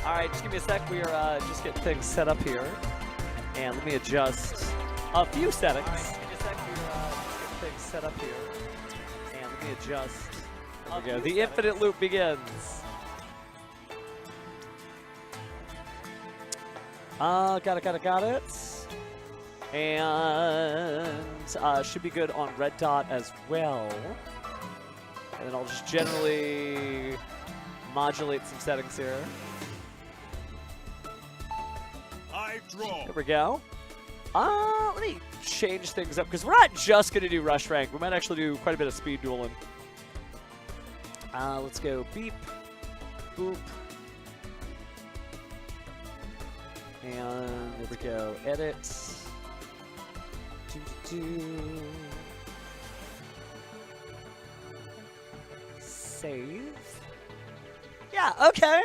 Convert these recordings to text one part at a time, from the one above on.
All right, just give me a sec. We are just getting things set up here. And let me adjust a few settings. All right, give me a sec. We are just getting things set up here. And let me adjust. There we go. The infinite loop begins. Got it. And should be good on red dot as well. And then I'll just generally modulate some settings here. I draw. There we go. Let me change things up because we're not just going to do rush rank. We might actually do quite a bit of speed dueling. Let's go beep, boop. And there we go. Edit. Save. Yeah, okay.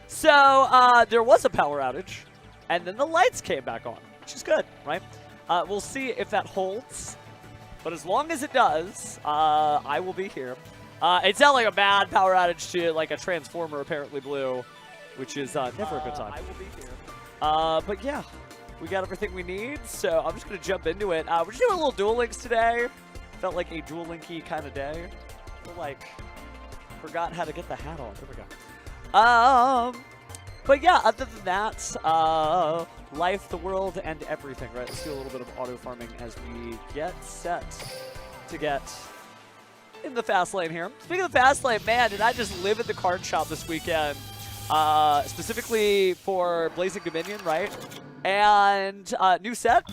So there was a power outage, and then the lights came back on, which is good, right? We'll see if that holds. But as long as it does, I will be here. It sounded like a bad power outage to like a transformer apparently blew, which is never a good time. I will be here. But yeah, we got everything we need, so I'm just going to jump into it. We're just doing a little Duel Links today. Felt like a Duel Linky kind of day. Feel like forgot how to get the hat on. There we go. But yeah, other than that, life, the world, and everything, right? Let's do a little bit of auto farming as we get set to get in the fast lane here. Speaking of the fast lane, man, did I just live at the card shop this weekend? Specifically for Blazing Dominion, right? And new set,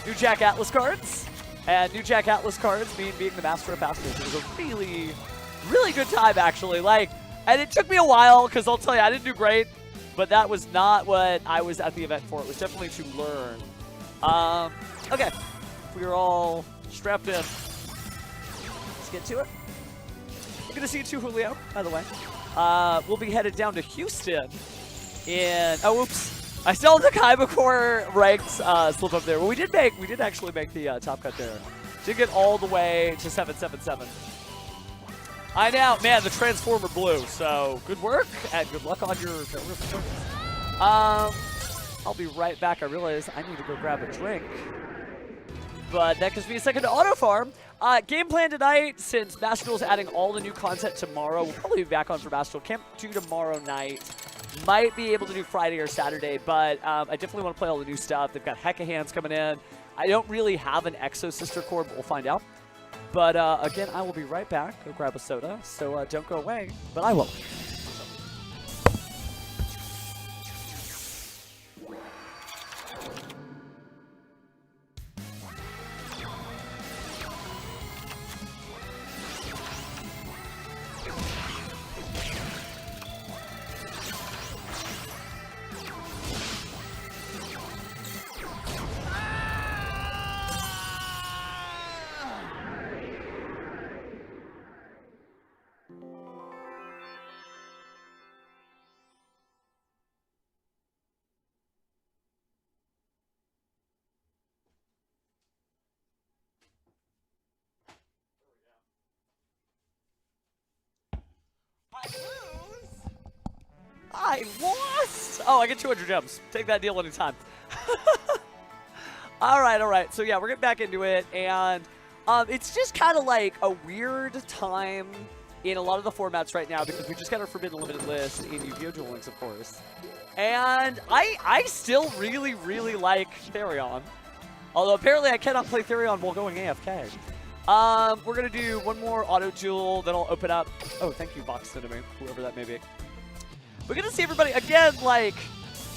new Jack Atlas cards, and new Jack Atlas cards being the master of fast moves. It was a really, really good time, actually. Like, and it took me a while, because I'll tell you, I didn't do great, but that was not what I was at the event for. It was definitely to learn. Okay, we are all strapped in. Let's get to it. We're going to see you too, Julio, by the way. We'll be headed down to Houston in, oh, oops. I still have the Kaiba ranked slip up there. Well, we did actually make the top cut there. Did get all the way to 777. I know, man, the Transformer blew, so good work and good luck on your I'll be right back. I realize I need to go grab a drink. But that gives me a second to auto farm. Game plan tonight, since Master Duel's adding all the new content tomorrow, we'll probably be back on for Master Duel. Can't do tomorrow night. Might be able to do Friday or Saturday, but I definitely want to play all the new stuff. They've got Hecka Hands coming in. I don't really have an Exo Sister Core, but we'll find out. But again, I will be right back. Go grab a soda, so don't go away, but I will. I lost! Oh, I get 200 gems. Take that deal anytime. all right. So yeah, we're getting back into it, and it's just kind of like a weird time in a lot of the formats right now because we just got our Forbidden Limited list in Yu-Gi-Oh! Duel Links, of course. And I still really, really like Therion. Although apparently I cannot play Therion while going AFK. We're going to do one more auto duel, then I'll open up. Oh, thank you, Vox Cinema, whoever that may be. We're going to see everybody, again, like,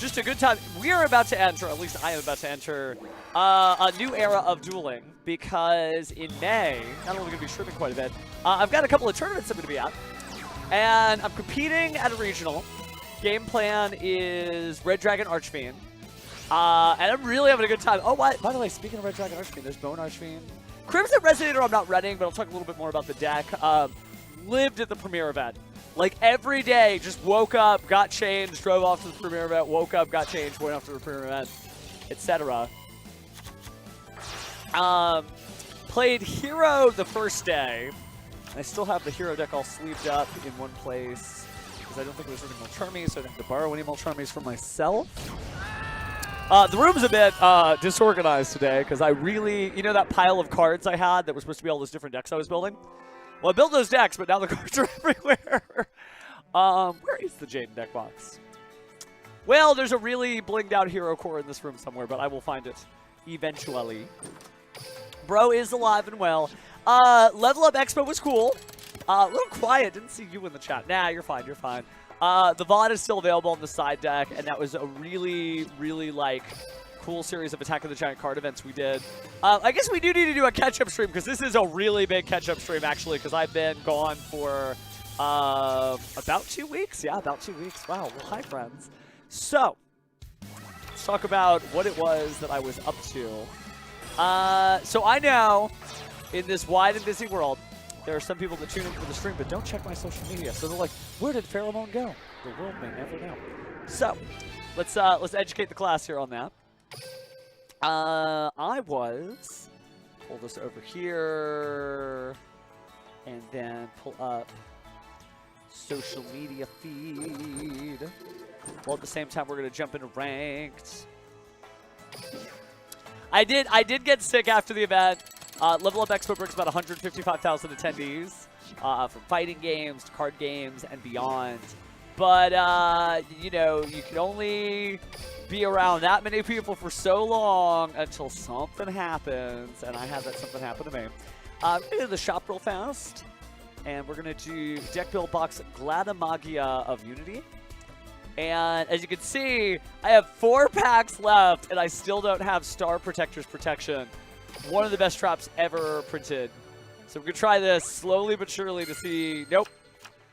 just a good time. We are about to enter, at least I am about to enter, a new era of dueling. Because in May, not only going to be streaming quite a bit, I've got a couple of tournaments I'm going to be at. And I'm competing at a regional. Game plan is Red Dragon Archfiend. And I'm really having a good time. Oh, what? By the way, speaking of Red Dragon Archfiend, there's Bone Archfiend. Crimson Resonator I'm not running, but I'll talk a little bit more about the deck. Lived at the premiere event. Like, every day, just woke up, got changed, drove off to the premiere event, woke up, got changed, went off to the premiere event, etc. Played Hero the first day. I still have the Hero deck all sleeved up in one place. because I don't think it was running Molcharmies, so I didn't have to borrow any Molcharmies for myself. The room's a bit disorganized today because I really, you know that pile of cards I had that was supposed to be all those different decks I was building? Well, I built those decks, but now the cards are everywhere. Where is the Jaden deck box? Well, there's a really blinged out hero core in this room somewhere, but I will find it eventually. Bro is alive and well. Level Up Expo was cool. A little quiet. Didn't see you in the chat. Nah, you're fine. You're fine. The VOD is still available on the side deck, and that was a really, really, like, cool series of Attack of the Giant card events we did. I guess we do need to do a catch-up stream, because this is a really big catch-up stream, actually, because I've been gone for about 2 weeks. Yeah, about 2 weeks. Wow. Well, hi, friends. So, let's talk about what it was that I was up to. So I know, in this wide and busy world, there are some people that tune in for the stream but don't check my social media. So they're like, where did Pheromone go? The world may never know. So, let's educate the class here on that. I was, pull this over here, and then pull up social media feed. Well, at the same time, we're going to jump into ranked. I did get sick after the event. Level Up Expo brings about 155,000 attendees from fighting games to card games and beyond. But, you know, you can only be around that many people for so long until something happens. And I had that something happen to me. We're going to do the shop real fast. And we're going to do deck build box Glada Magia of Unity. And as you can see, I have 4 packs left, and I still don't have Star Protector's Protection. One of the best traps ever printed. So we're going to try this slowly but surely to see. Nope.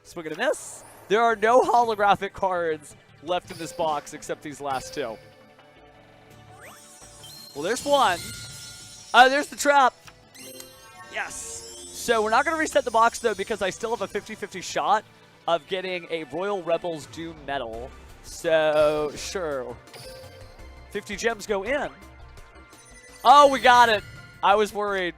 Swing and a miss. There are no holographic cards left in this box except these last 2. Well, there's one. There's the trap. Yes. So we're not going to reset the box, though, because I still have a 50-50 shot of getting a Royal Rebels Doom medal. So, sure. 50 gems go in. Oh, we got it. I was worried.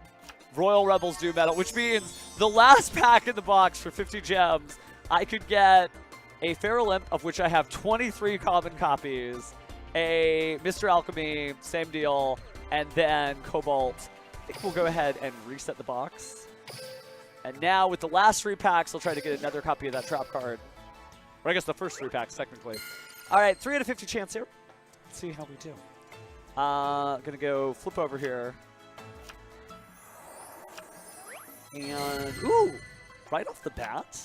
Royal Rebels Doom medal, which means the last pack in the box for 50 gems, I could get a Feral Imp, of which I have 23 common copies, a Mr. Alchemy, same deal, and then Cobalt. I think we'll go ahead and reset the box. And now with the last 3 packs, I'll try to get another copy of that trap card. Or I guess the first 3 packs, technically. All right, 3 out of 50 chance here. Let's see how we do. Gonna go flip over here. And, ooh, right off the bat.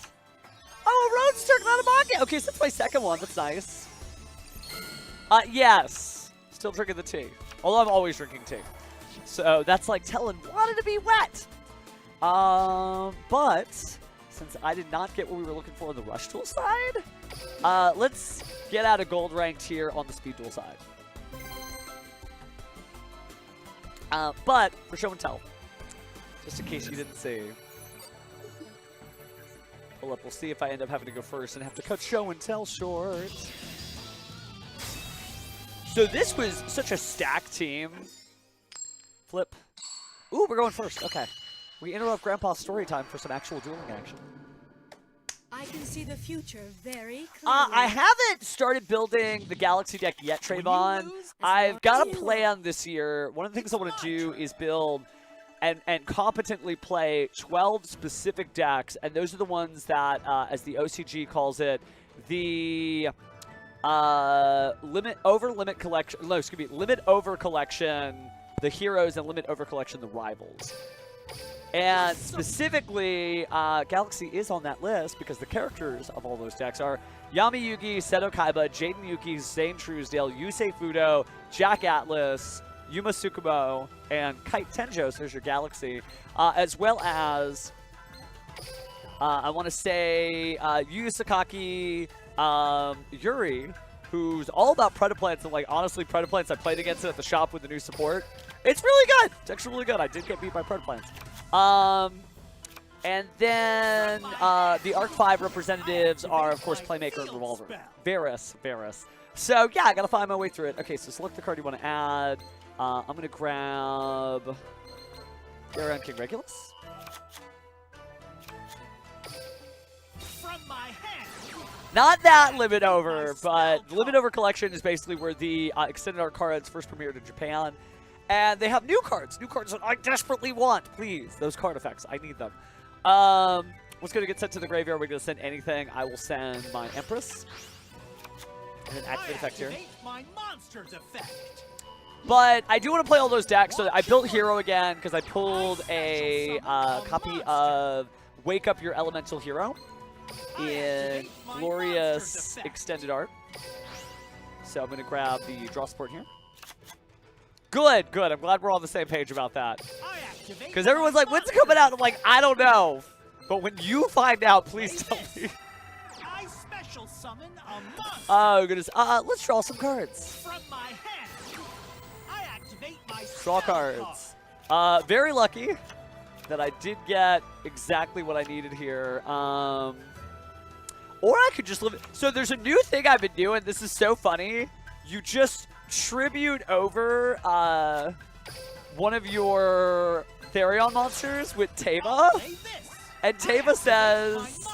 Oh, Roadster Glada Magia. Okay, so that's my second one. That's nice. Yes. Still drinking the tea. Although I'm always drinking tea. So that's like telling water to be wet. But since I did not get what we were looking for on the Rush Tool side, let's get out of gold ranked here on the Speed Duel side. But for show and tell, just in case you didn't see, pull up. We'll see if I end up having to go first and have to cut show and tell short. So this was such a stacked team. Flip. Ooh, we're going first. Okay. We interrupt Grandpa's story time for some actual dueling action. I can see the future very clearly. I haven't started building the Galaxy deck yet, Trayvon. I've got a plan this year. One of the things I want to do is build and competently play 12 specific decks, and those are the ones that, as the OCG calls it, the limit over collection, the heroes, and limit over collection, the rivals. And specifically, Galaxy is on that list because the characters of all those decks are Yami Yugi, Seto Kaiba, Jaden Yuki, Zane Truesdale, Yusei Fudo, Jack Atlas, Yuma Tsukumo, and Kite Tenjo. So there's your Galaxy. As well as, I want to say, Yu Sakaki, Yuri, who's all about Predaplants. And, like, honestly, Predaplants, I played against it at the shop with the new support. It's really good. It's actually really good. I did get beat by Predaplants. And then the Arc 5 representatives are, of course, Playmaker and Revolver. Varus. So, yeah, I got to find my way through it. Okay, so select the card you want to add. I'm going to grab Garen King Regulus. From my hand. Not that limit over, but the limit over collection is basically where the extended art cards first premiered in Japan. And they have new cards that I desperately want. Please, those card effects, I need them. What's going to get sent to the graveyard? We're going to send anything. I will send my Empress. And an activate effect here. My monster's effect. But I do want to play all those decks. So I built Hero again because I pulled a copy of Wake Up Your Elemental Hero in glorious extended art. So I'm going to grab the draw support here. Good, good. I'm glad we're all on the same page about that. Because everyone's like, when's it coming out? I'm like, I don't know. But when you find out, please tell me. I special summon a monster. Oh goodness. Let's draw some cards. From my hand, I activate my Draw cards. Very lucky that I did get exactly what I needed here. Or I could just live it. So there's a new thing I've been doing. This is so funny. You just tribute over one of your Therion monsters with Teva. And Teva says,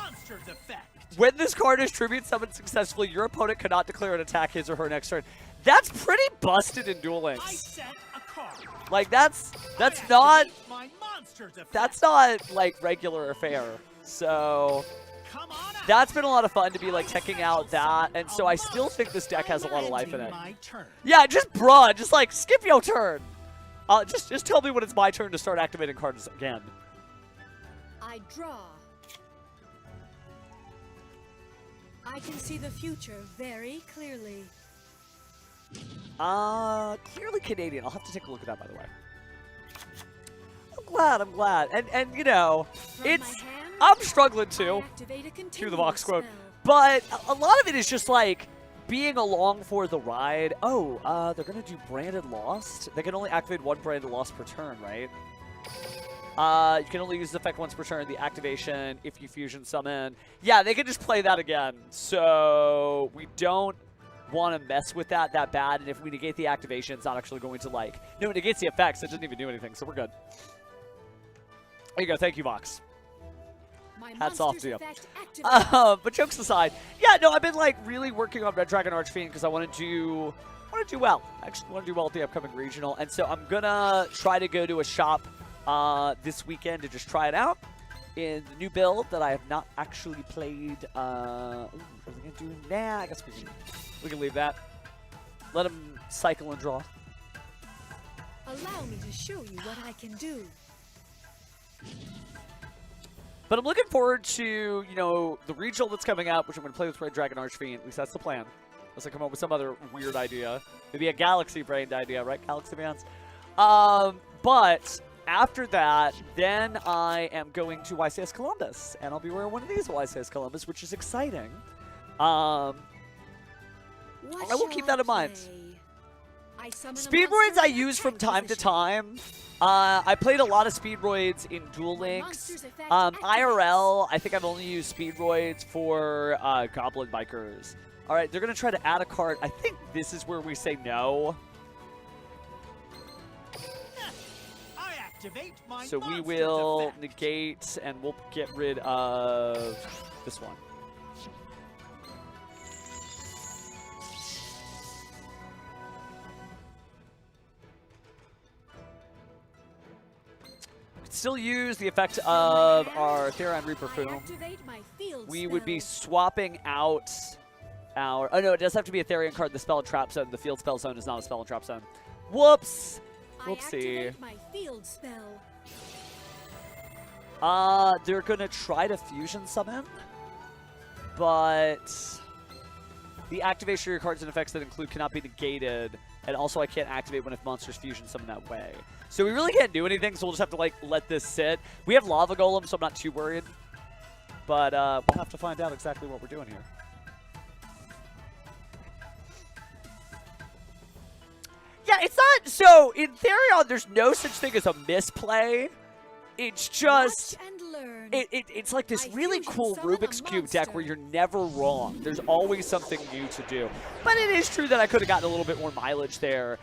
when this card is tribute summoned successfully, your opponent cannot declare an attack his or her next turn. That's pretty busted in Duel Links. Like that's not like regular affair. So that's been a lot of fun to be like checking out that, and so I still think this deck has a lot of life in it. Yeah, just bruh, just like skip your turn. Just tell me when it's my turn to start activating cards again. I draw. I can see the future very clearly. Clearly Canadian. I'll have to take a look at that, by the way. I'm glad. And you know, I'm struggling too. Cue the Vox quote. But a lot of it is just like being along for the ride. Oh, they're gonna do Branded Lost. They can only activate one Branded Lost per turn, right? You can only use the effect once per turn. The activation if you fusion summon. Yeah, they can just play that again. So we don't want to mess with that bad. And if we negate the activation, it's not actually going to like. No, it negates the effects. It doesn't even do anything. So we're good. There you go. Thank you, Vox. Hats off to you. But jokes aside, yeah, no, I've been like really working on Red Dragon Archfiend because I want to do well. I actually want to do well at the upcoming regional, and so I'm gonna try to go to a shop this weekend to just try it out in the new build that I have not actually played. Ooh, what are we gonna do now? I guess we can leave that. Let them cycle and draw. Allow me to show you what I can do. But I'm looking forward to, you know, the regional that's coming up, which I'm going to play with Red Dragon Archfiend. At least that's the plan. Unless I come up with some other weird idea. Maybe a galaxy-brained idea, right? Galaxy fans. But after that, then I am going to YCS Columbus. And I'll be wearing one of these YCS Columbus, which is exciting. I will keep that in mind. Speedroids I use from time to time. I played a lot of Speedroids in Duel Links. IRL, I think I've only used Speedroids for Goblin Bikers. All right, they're going to try to add a card. I think this is where we say no. So we will negate, and we'll get rid of this one. Still use the effect of our Therion Reaper Foom. We would be swapping out our... Oh, no, it does have to be a Therion card. The Spell and Trap Zone. The Field Spell Zone is not a Spell and Trap Zone. Whoops! Whoopsie. They're going to try to Fusion Summon, but the activation of your cards and effects that include cannot be negated, and also I can't activate when if monsters Fusion Summon that way. So we really can't do anything, so we'll just have to like let this sit. We have Lava Golem, so I'm not too worried. But we'll have to find out exactly what we're doing here. Yeah, it's not... So, in Therion, there's no such thing as a misplay. It's just... It's like this really cool Rubik's Cube deck where you're never wrong. There's always something new to do. But it is true that I could have gotten a little bit more mileage there.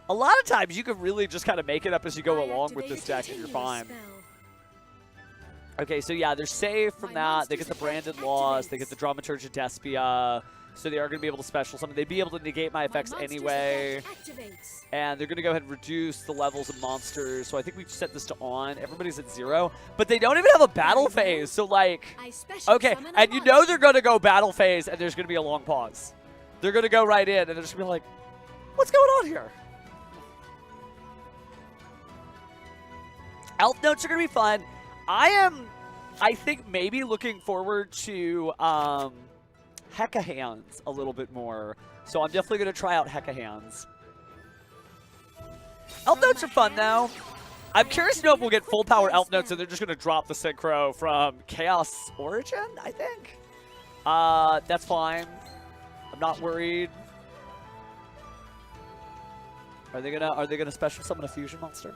A lot of times you can really just kind of make it up as you go along with this deck and you're fine. Okay, so yeah, they're safe from that. They get the Branded Loss. They get the Dramaturgia Despia. So they are going to be able to special summon. They'd be able to negate my effects anyway. And they're going to go ahead and reduce the levels of monsters. So I think we set this to on. Everybody's at 0. But they don't even have a battle phase. So like, okay. And you know they're going to go battle phase and there's going to be a long pause. They're going to go right in and they're just going to be like, what's going on here? Elf Notes are going to be fun. I think maybe looking forward to Hecka Hands a little bit more. So I'm definitely going to try out Hecka Hands. Elf Notes are fun, though. I'm curious to know if we'll get full power Elf Notes and they're just going to drop the Synchro from Chaos Origin, I think. That's fine. I'm not worried. Are they gonna special summon a fusion monster?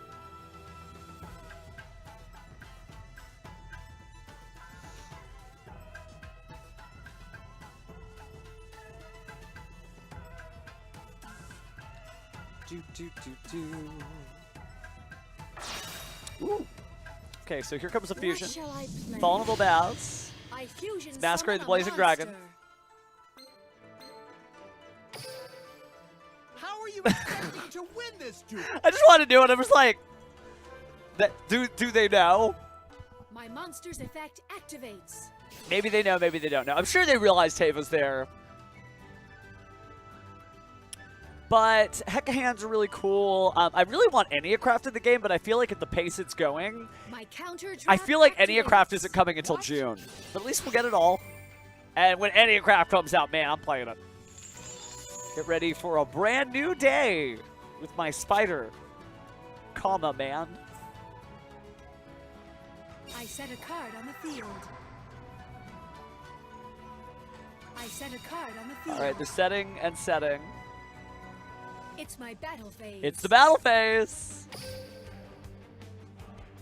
Ooh. Okay, so here comes a fusion. Vulnerable Baths. Masquerade the Blazing Dragon. How are you expecting to win this duel? I just wanted to do it. I was like, do they know? My monster's effect activates. Maybe they know, maybe they don't know. I'm sure they realized Tava's there. But Hecka Hands are really cool. I really want Enneacraft in the game, but I feel like at the pace it's going, I feel like Enneacraft isn't coming until June. But at least we'll get it all. And when Enneacraft comes out, man, I'm playing it. Get ready for a brand new day with my spider, comma, man. I set a card on the field. I set a card on the field. All right, they're setting and setting. It's my battle phase. It's the battle phase.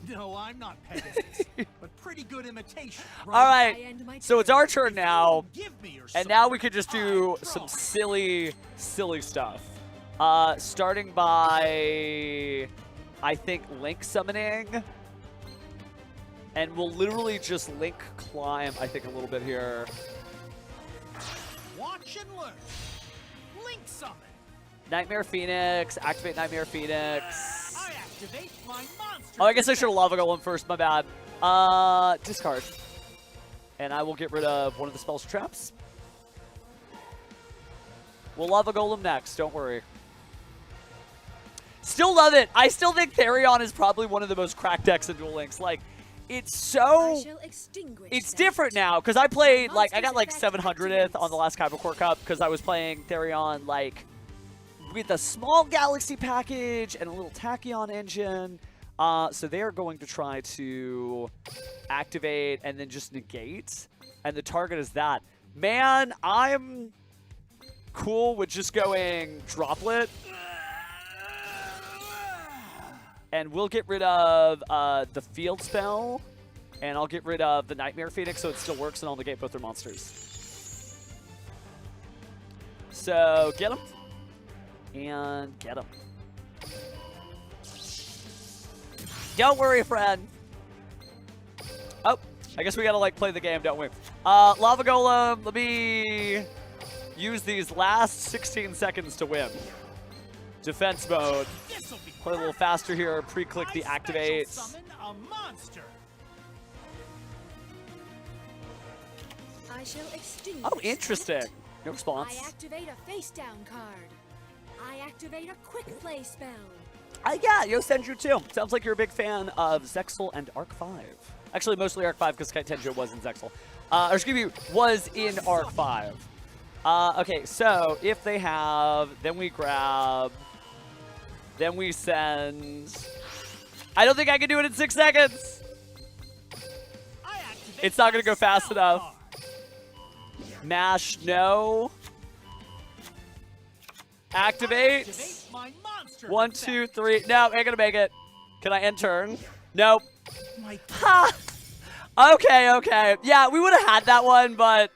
No, I'm not Pegasus, but pretty good imitation. All right, so it's our turn now, and now we could just do some silly stuff. Starting by, I think, Link summoning, and we'll literally just Link climb, I think, a little bit here. Watch and learn. Link summon. Nightmare Phoenix, activate Nightmare Phoenix. I activate my monster. Oh, I guess I should have Lava Golem first, my bad. Discard. And I will get rid of one of the spells traps. We'll Lava Golem next, don't worry. Still love it. I still think Therion is probably one of the most cracked decks in Duel Links. Like, it's so... It's different now, because I played, like, I got like 700th on the last Kyber Cup, because I was playing Therion, like, with a small Galaxy package and a little Tachyon engine. So they're going to try to activate and then just negate. And the target is that. Man, I'm cool with just going Droplet. And we'll get rid of the field spell. And I'll get rid of the Nightmare Phoenix so it still works and I'll negate both their monsters. So, get them. And get him. Don't worry, friend. Oh, I guess we gotta like play the game, don't we? Lava Golem, let me use these last 16 seconds to win. Defense mode. Play a little faster here, pre-click the activate. Summon a monster. I shall extinguish. Oh, interesting. No response. I activate a face down card. I activate a quick play spell. Yeah, Yo Senju too. Sounds like you're a big fan of Zexal and Arc 5. Actually, mostly Arc 5 because Kaitenjo was in Zexal. Or excuse me, was in Arc 5. Okay, so if they have, then we grab, then we send. I don't think I can do it in 6 seconds. It's not going to go fast enough. Mash, no. Activate. 1, 2, 3. No, ain't gonna make it. Can I end turn? Nope. Ha! Okay. Yeah, we would have had that one, but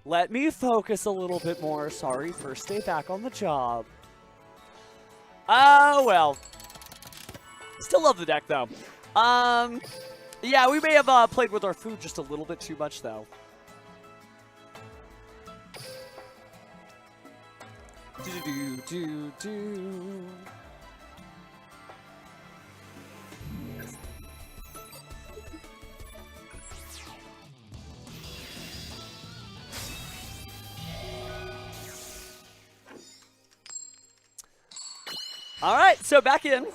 let me focus a little bit more. Sorry, first day back on the job. Oh, well. Still love the deck, though. Yeah, we may have played with our food just a little bit too much, though. Do. All right, so back in.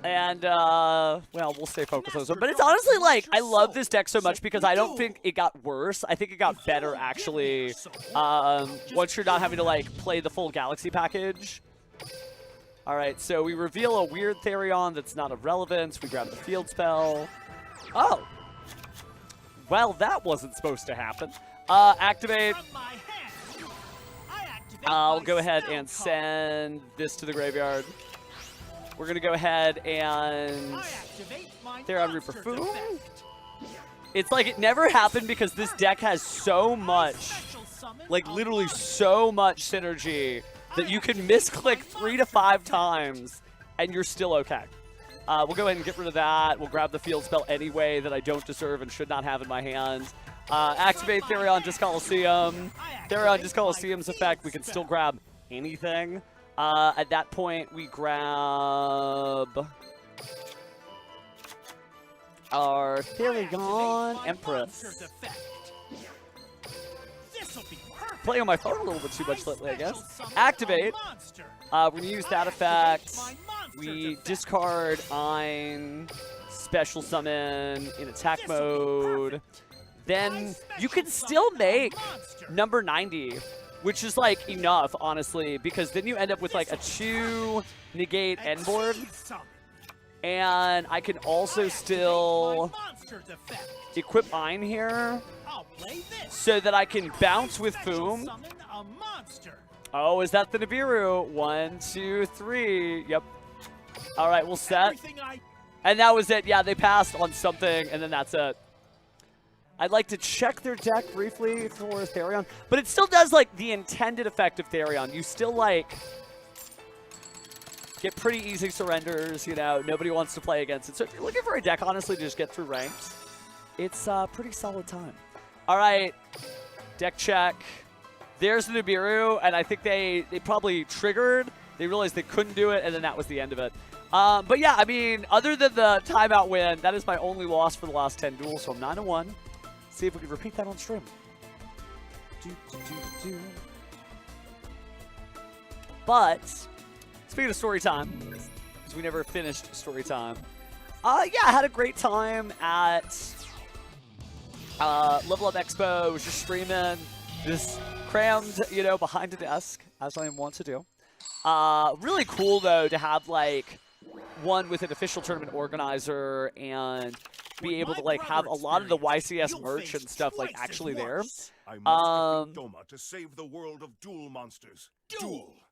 And, well, we'll stay focused on this one. But it's honestly like, I love this deck so much because I don't think it got worse. I think it got better, actually, once you're not having to, like, play the full Galaxy package. All right, so we reveal a weird Therion that's not of relevance. We grab the field spell. Oh. Well, that wasn't supposed to happen. Activate. I'll go ahead and send this to the graveyard. We're going to go ahead and Therion Reaper Foom. It's like it never happened because this deck has so much, like literally so much synergy that you can misclick 3 to 5 times and you're still okay. We'll go ahead and get rid of that. We'll grab the field spell anyway that I don't deserve and should not have in my hand. Activate Therion Discoliseum. Therion Discoliseum's effect, we can still grab anything. At that point, we grab our Therion Empress. Playing on my phone a little bit too much lately, I guess. Activate. We're going to use that effect. We discard Ein, special summon in attack mode. Then you can still make number 90. Which is, like, enough, honestly, because then you end up with, like, a 2 negate end board. And I can also still equip Ein here so that I can bounce with Foom. Oh, is that the Nibiru? 1, 2, 3. Yep. All right, we'll set. And that was it. Yeah, they passed on something, and then that's it. I'd like to check their deck briefly for Therion, but it still does, like, the intended effect of Therion. You still, like, get pretty easy surrenders, you know. Nobody wants to play against it. So if you're looking for a deck, honestly, to just get through ranks, it's a pretty solid time. All right, deck check. There's the Nibiru, and I think they probably triggered. They realized they couldn't do it, and then that was the end of it. But, yeah, I mean, other than the timeout win, that is my only loss for the last 10 duels, so I'm 9-1. See if we can repeat that on stream. But, speaking of story time, because we never finished story time, yeah, I had a great time at Level Up Expo. I was just streaming, just crammed, you know, behind a desk, as I want to do. Really cool, though, to have, like, one with an official tournament organizer and be able to, like, have a lot of the YCS merch and stuff, like, actually there. To save the world of duel monsters.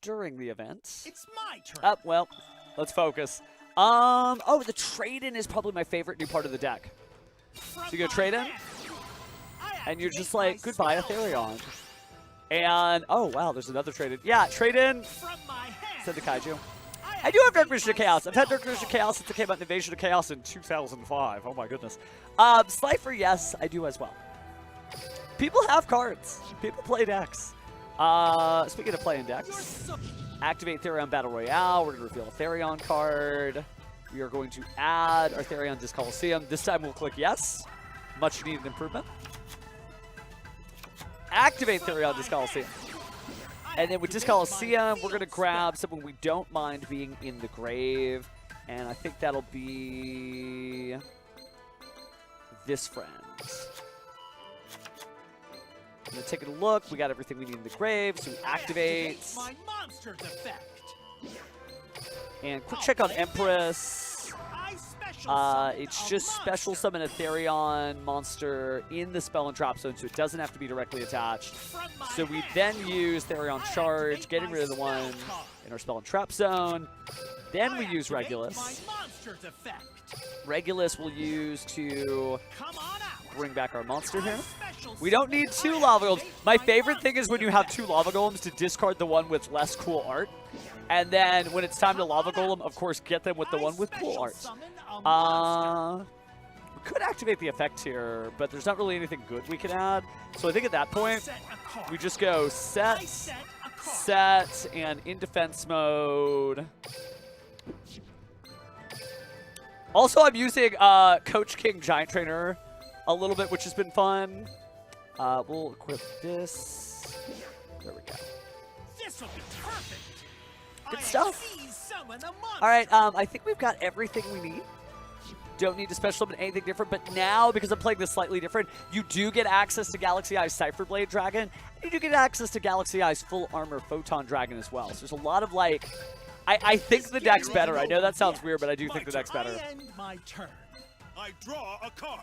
During the event. It's my turn. Oh, well, let's focus. Oh, the trade-in is probably my favorite new part of the deck. So you go trade-in, and you're just like, goodbye, Therion. And, oh, wow, there's another trade-in. Yeah, trade-in, send the Kaiju. I do have Dark Vision of Chaos. I've had Dark Vision of Chaos since it came out in Invasion of Chaos in 2005. Oh my goodness. Slifer, yes, I do as well. People have cards. People play decks. Speaking of playing decks, activate Therion Battle Royale. We're going to reveal a Therion card. We are going to add our Therion Discoliseum. This time we'll click yes. Much needed improvement. Activate Therion Discoliseum. And then with Discoliseum, we're going to grab someone we don't mind being in the grave. And I think that'll be this friend. I'm going to take a look. We got everything we need in the grave. So we activate. And quick check on Empress. It's just special summon a Therion monster in the spell and drop zone, so it doesn't have to be directly attached. So we then use Therion Charge, getting rid of the one in our spell and trap zone. Then we use Regulus. Regulus we'll use to bring back our monster here. We don't need 2 Lava Golems. My favorite thing is when you have 2 Lava Golems to discard the one with less cool art. And then when it's time to Lava Golem, of course, get them with the one with cool art. could activate the effect here, but there's not really anything good we can add. So I think at that point, we just go set, and in defense mode. Also, I'm using Coach King Giant Trainer a little bit, which has been fun. We'll equip this. There we go. This'll be perfect. Good stuff. Summon a All right, I think we've got everything we need. Don't need to special summon anything different, but now, because I'm playing this slightly different, you do get access to Galaxy Eye's Cypher Blade Dragon, and you do get access to Galaxy Eye's Full Armor Photon Dragon as well. So there's a lot of, like, I think the deck's better. I know that sounds weird, but I do think the deck's better. I end my turn. I draw a card.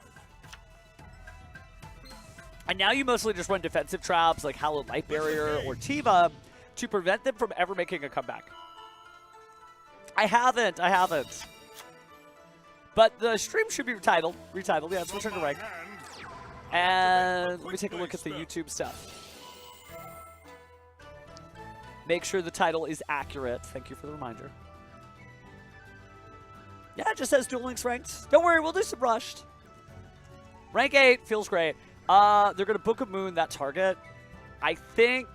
And now you mostly just run defensive traps like Hallowed Light Barrier or Tiva to prevent them from ever making a comeback. I haven't. But the stream should be retitled. Yeah, it's return to rank. And let me take a look at the YouTube stuff. Make sure the title is accurate. Thank you for the reminder. Yeah, it just says Duel Links ranked. Don't worry, we'll do some rushed. Rank 8 feels great. They're going to Book of Moon that target. I think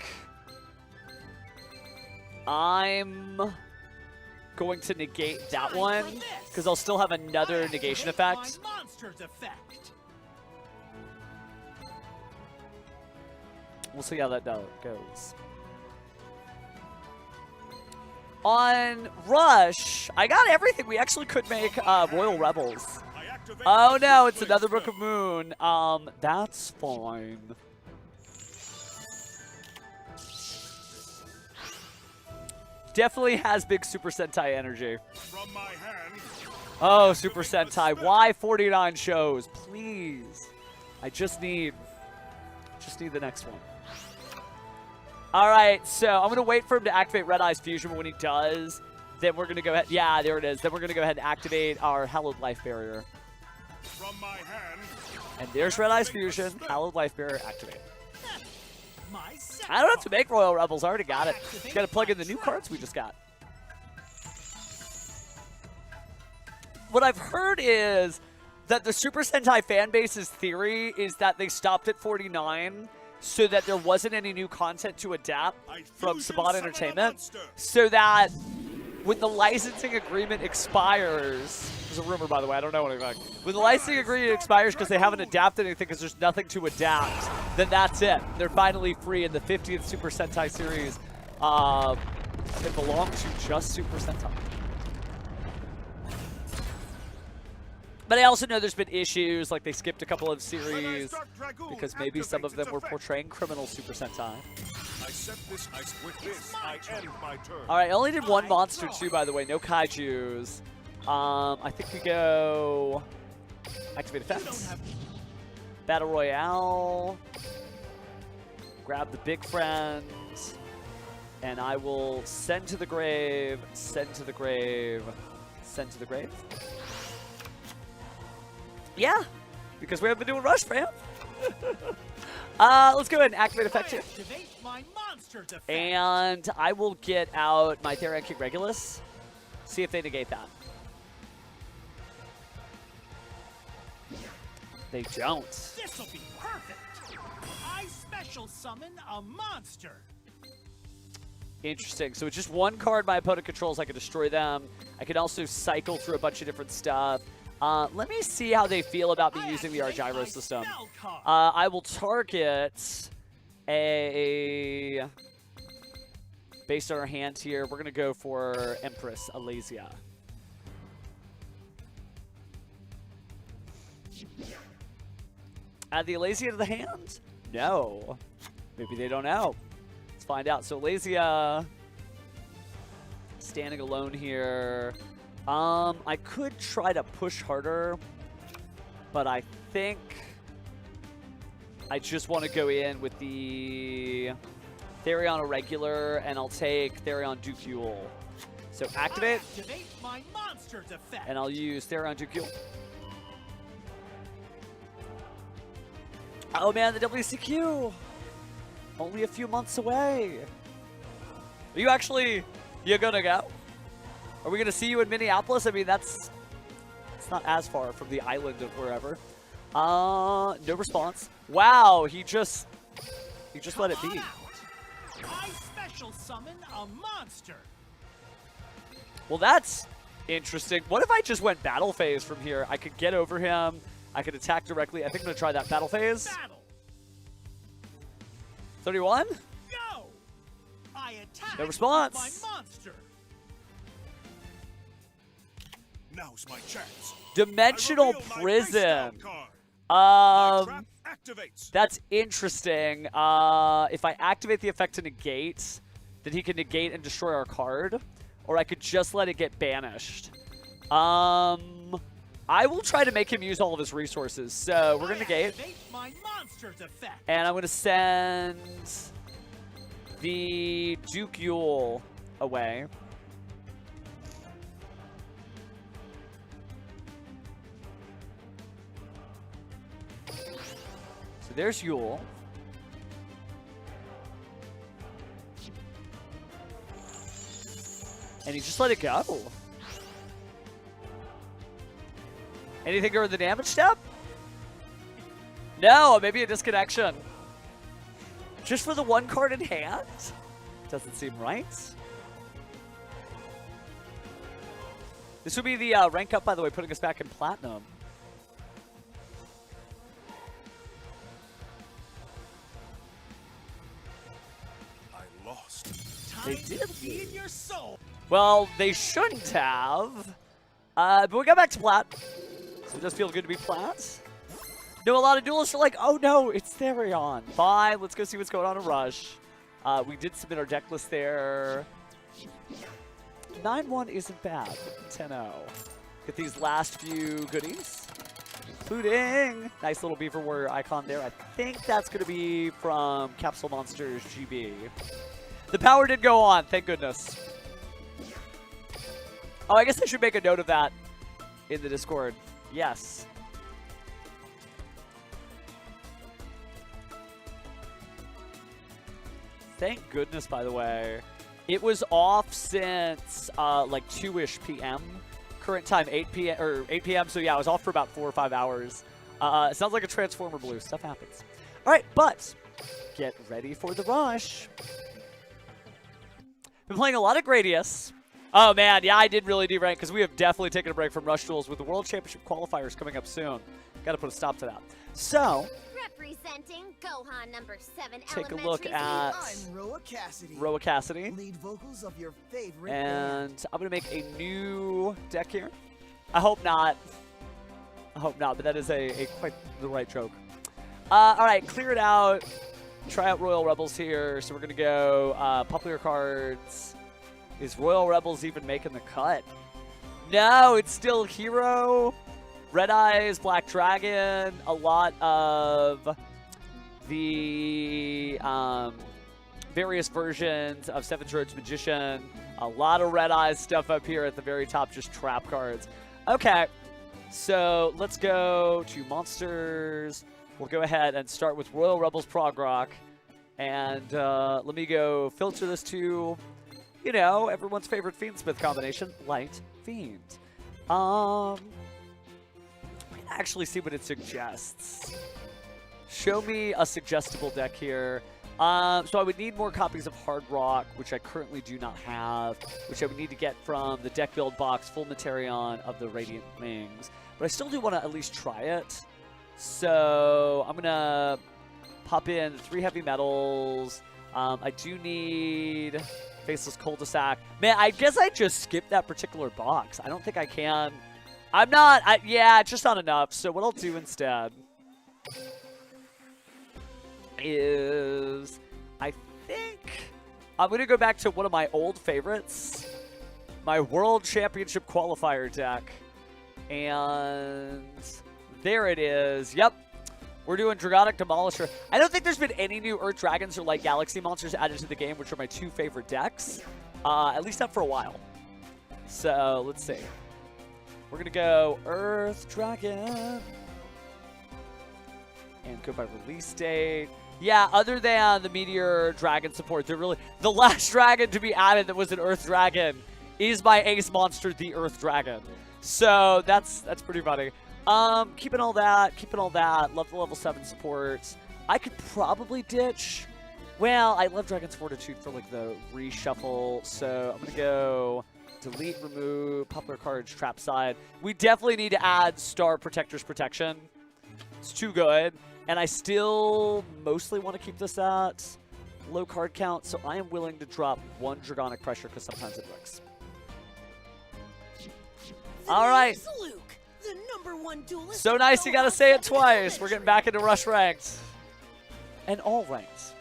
I'm going to negate that one because I'll still have another negation effect. We'll see how that goes. On Rush, I got everything. We actually could make Royal Rebels. Oh no, it's another Book of Moon. That's fine. Definitely has big Super Sentai energy. From my hand, Oh, Super Sentai. Why 49 shows? Please. I just need the next one. All right, so I'm going to wait for him to activate Red Eye's Fusion, but when he does, then we're going to go ahead. Yeah, there it is. Then we're going to go ahead and activate our Hallowed Life Barrier. from my hand, And there's Red Eye's Fusion. Hallowed Life Barrier activate. I don't have to make Royal Rebels. I already got it. Got to plug in the new cards we just got. What I've heard is that the Super Sentai fan base's theory is that they stopped at 49 so that there wasn't any new content to adapt from Saban Entertainment, so that when the licensing agreement expires, there's a rumor, by the way, I don't know anything. When the licensing agreement expires because they haven't adapted anything because there's nothing to adapt, then that's it. They're finally free, and the 50th Super Sentai series it belongs to just Super Sentai. But I also know there's been issues, like they skipped a couple of series because maybe some of them were portraying criminal Super Sentai. I set this ice with this. I end my turn. All right, I only did one monster too, by the way. No kaijus. I think we go activate effects. Battle Royale. Grab the big friend. And I will send to the grave, send to the grave, send to the grave. Yeah, because we haven't been doing Rush, fam. Let's go ahead and activate effect here. And I will get out my Therian King Regulus. See if they negate that. They don't. This'll be perfect. I special summon a monster. Interesting. So it's just one card my opponent controls. I can destroy them. I can also cycle through a bunch of different stuff. Let me see how they feel about me using the Argyro system. I will target a... Based on our hand here, we're going to go for Empress Alasia. Add the Alasia to the hand? No. Maybe they don't know. Let's find out. So Alasia standing alone here. I could try to push harder, but I think I just want to go in with the Therion Irregular, and I'll take Therion Ducule. So activate my monster's effect. And I'll use Therion Ducule. Oh man, the WCQ! Only a few months away. Are you gonna go? Are we going to see you in Minneapolis? I mean, that's It's not as far from the island of wherever. No response. Wow, he just let it be. I special summon a monster. Well, that's interesting. What if I just went battle phase from here? I could get over him. I could attack directly. I think I'm going to try that battle phase. Battle. 31? Go. I attack No response. my monster. Now's my chance. Dimensional I reveal my Prison. face down card. My Um, trap activates. that's interesting. If I activate the effect to negate, then he can negate and destroy our card. Or I could just let it get banished. I will try to make him use all of his resources. So we're going to negate. Activate my monster's effect. And I'm going to send the DUEL away. So there's Yule. And he just let it go. Anything during the damage step? No, maybe a disconnection. Just for the one card in hand? Doesn't seem right. This would be the rank up, by the way, putting us back in Platinum. I lost. They Time did to feed your soul. Well, they shouldn't have. But we got back to Plat. So it does feel good to be Plat. No, a lot of duelists are like, oh no, it's Therion. Fine, let's go see what's going on in Rush. We did submit our deck list there. 9-1 isn't bad. 10-0. Get these last few goodies. Including nice little Beaver Warrior icon there. I think that's going to be from Capsule Monsters GB. The power did go on, thank goodness. Oh, I guess I should make a note of that in the Discord. Yes. Thank goodness, by the way. It was off since like 2-ish p.m. Current time 8 p.m. or 8 p.m. So yeah, I was off for about 4 or 5 hours. It sounds like a Transformer Blue. Stuff happens. All right, but get ready for the rush. Been playing a lot of Gradius. Oh man, yeah, I did really derank because we have definitely taken a break from Rush Duels with the World Championship qualifiers coming up soon. Got to put a stop to that. So, representing Gohan number 7 take a look at I'm Roa Cassidy. Roa Cassidy. Lead vocals of your favorite And band. I'm going to make a new deck here. I hope not. I hope not, but that is a quite the right joke. All right, clear it out. Try out Royal Rebels here. So we're going to go popular cards. Is Royal Rebels even making the cut? No, it's still Hero, Red Eyes, Black Dragon, a lot of the various versions of Seven Swords Magician, a lot of Red Eyes stuff up here at the very top, just trap cards. Okay, so let's go to Monsters. We'll go ahead and start with Royal Rebels Prog Rock. And let me go filter this to, you know, everyone's favorite Fiendsmith combination, Light Fiend. We can actually see what it suggests. Show me a suggestible deck here. So I would need more copies of Hard Rock, which I currently do not have, which I would need to get from the deck build box, Full Materion of the Radiant Wings. But I still do want to at least try it. So I'm going to pop in the 3 heavy metals. I do need Faceless Cul-de-sac. Man, I guess I just skipped that particular box. I don't think I can. I'm not. Yeah, it's just not enough. So what I'll do instead is I think I'm going to go back to one of my old favorites, my World Championship qualifier deck. And there it is. Yep. We're doing Dragonic Demolisher. I don't think there's been any new Earth Dragons or Light Galaxy monsters added to the game, which are my 2 favorite decks. At least not for a while. So, let's see. We're going to go Earth Dragon. And go by release date. Yeah, other than the Meteor Dragon support, they're really... The last dragon to be added that was an Earth Dragon is my ace monster, the Earth Dragon. So that's pretty funny. Keeping all that. Love the level 7 supports. I could probably ditch. Well, I love Dragon's Fortitude for like the reshuffle, so I'm gonna go delete, remove, popular cards, trap side. We definitely need to add Star Protector's Protection. It's too good, and I still mostly want to keep this at low card count, so I am willing to drop 1 Dragonic Pressure because sometimes it works. All right. Luke, the #1 duelist. So nice, you gotta say it twice. We're getting back into Rush ranked. And all ranks.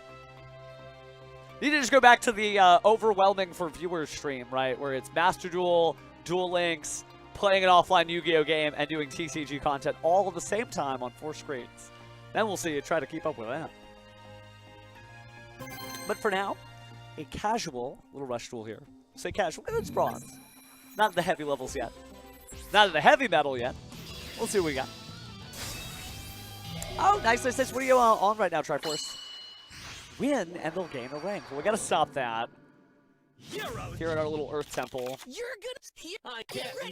You need to just go back to the overwhelming for viewers stream, right? Where it's Master Duel, Duel Links, playing an offline Yu-Gi-Oh game, and doing TCG content all at the same time on 4 screens. Then we'll see you try to keep up with that. But for now, a casual little Rush Duel here. Say casual, it's bronze. Not at the heavy levels yet. Not at the heavy metal yet. We'll see what we got. Oh, nice. What are you on right now, Triforce? Win and they'll gain a rank. Well, we gotta stop that. Here at our little Earth Temple. You're gonna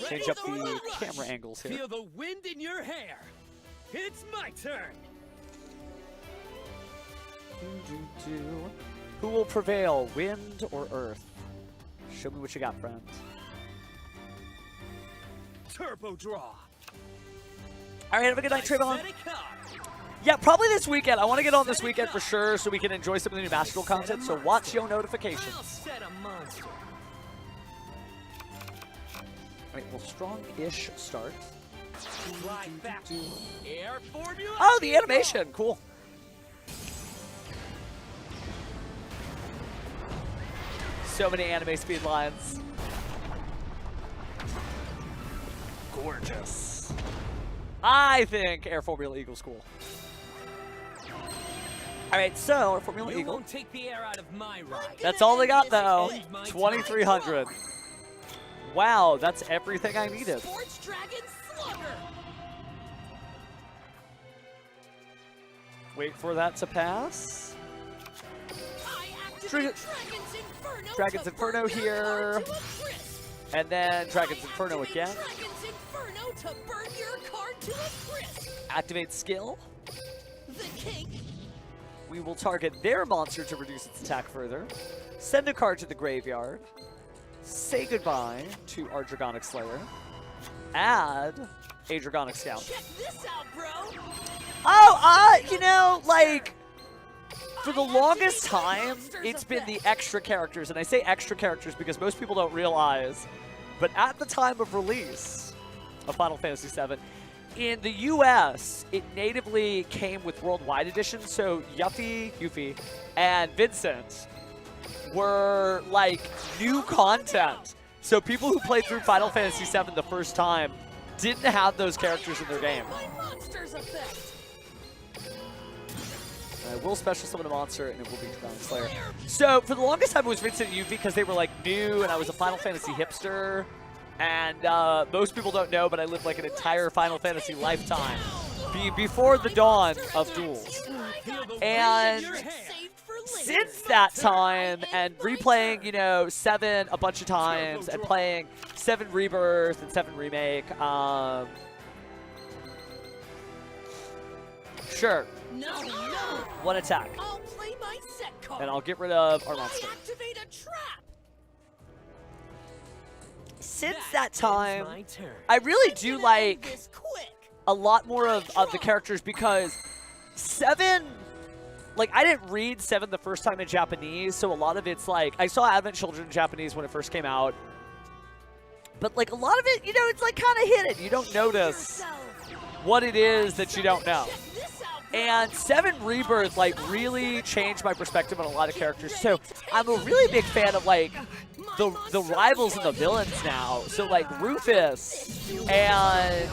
Change up the camera angles here. Feel the wind in your hair. It's my turn. Who will prevail, wind or Earth? Show me what you got, friend. Turbo draw. All right, have a good night, Trayvon. Set a card. Yeah, probably this weekend. I want to get on this weekend for sure so we can enjoy some of the new Master Duel content, so watch your notifications. I'll set a monster. All right, well, strong-ish start. Right back. Air formula. Oh, the animation. Cool. So many anime speed lines. Gorgeous. I think Air Formula Eagle's cool. All right, so Air Formula You Eagle. won't take the air out of my ride. That's all they got, though. End my 2,300. Wow, that's everything I needed. Sports Dragon Slugger. Wait for that to pass. I activate Dragon- Dragon's Inferno. Dragon's to Inferno burn your here. card to a crisp. And then Dragon's I Inferno activate again. Dragon's Inferno to burn your card to a crisp. Activate skill. The king. We will target their monster to reduce its attack further. Send a card to the graveyard. Say goodbye to our Dragonic Slayer. Add a Dragonic Scout. Check this out, bro. Oh, you know, like, for the longest time, it's been the extra characters. And I say extra characters because most people don't realize. But at the time of release of Final Fantasy VII, in the US, it natively came with Worldwide Edition. So Yuffie, and Vincent were like new content. So people who played through Final Fantasy VII the first time didn't have those characters in their game. My monster's effect. I will special summon a monster, and it will be Dragonic Slayer. So for the longest time, it was Vincent and Yuffie because they were like new, and I was a Final Fantasy hipster. And most people don't know, but I lived like an entire Final Fantasy lifetime before the dawn of duels. And since that time, and replaying, you know, 7 a bunch of times, and playing 7 Rebirth and 7 Remake, sure. No. One attack. I'll play my set card. And I'll get rid of our I monster. activate a trap. Since that time, My turn. I really do Gonna like end this quick. a lot more of the characters because 7, like, I didn't read 7 the first time in Japanese, so a lot of it's like, I saw Advent Children in Japanese when it first came out, but like a lot of it, you know, it's like kind of hidden. You don't notice Yourself. what it is that you don't know. Check this out, bro. And 7 Rebirth, like, really changed my perspective on a lot of characters. So I'm a really big fan of, like, the rivals and the villains now. So, like, Rufus and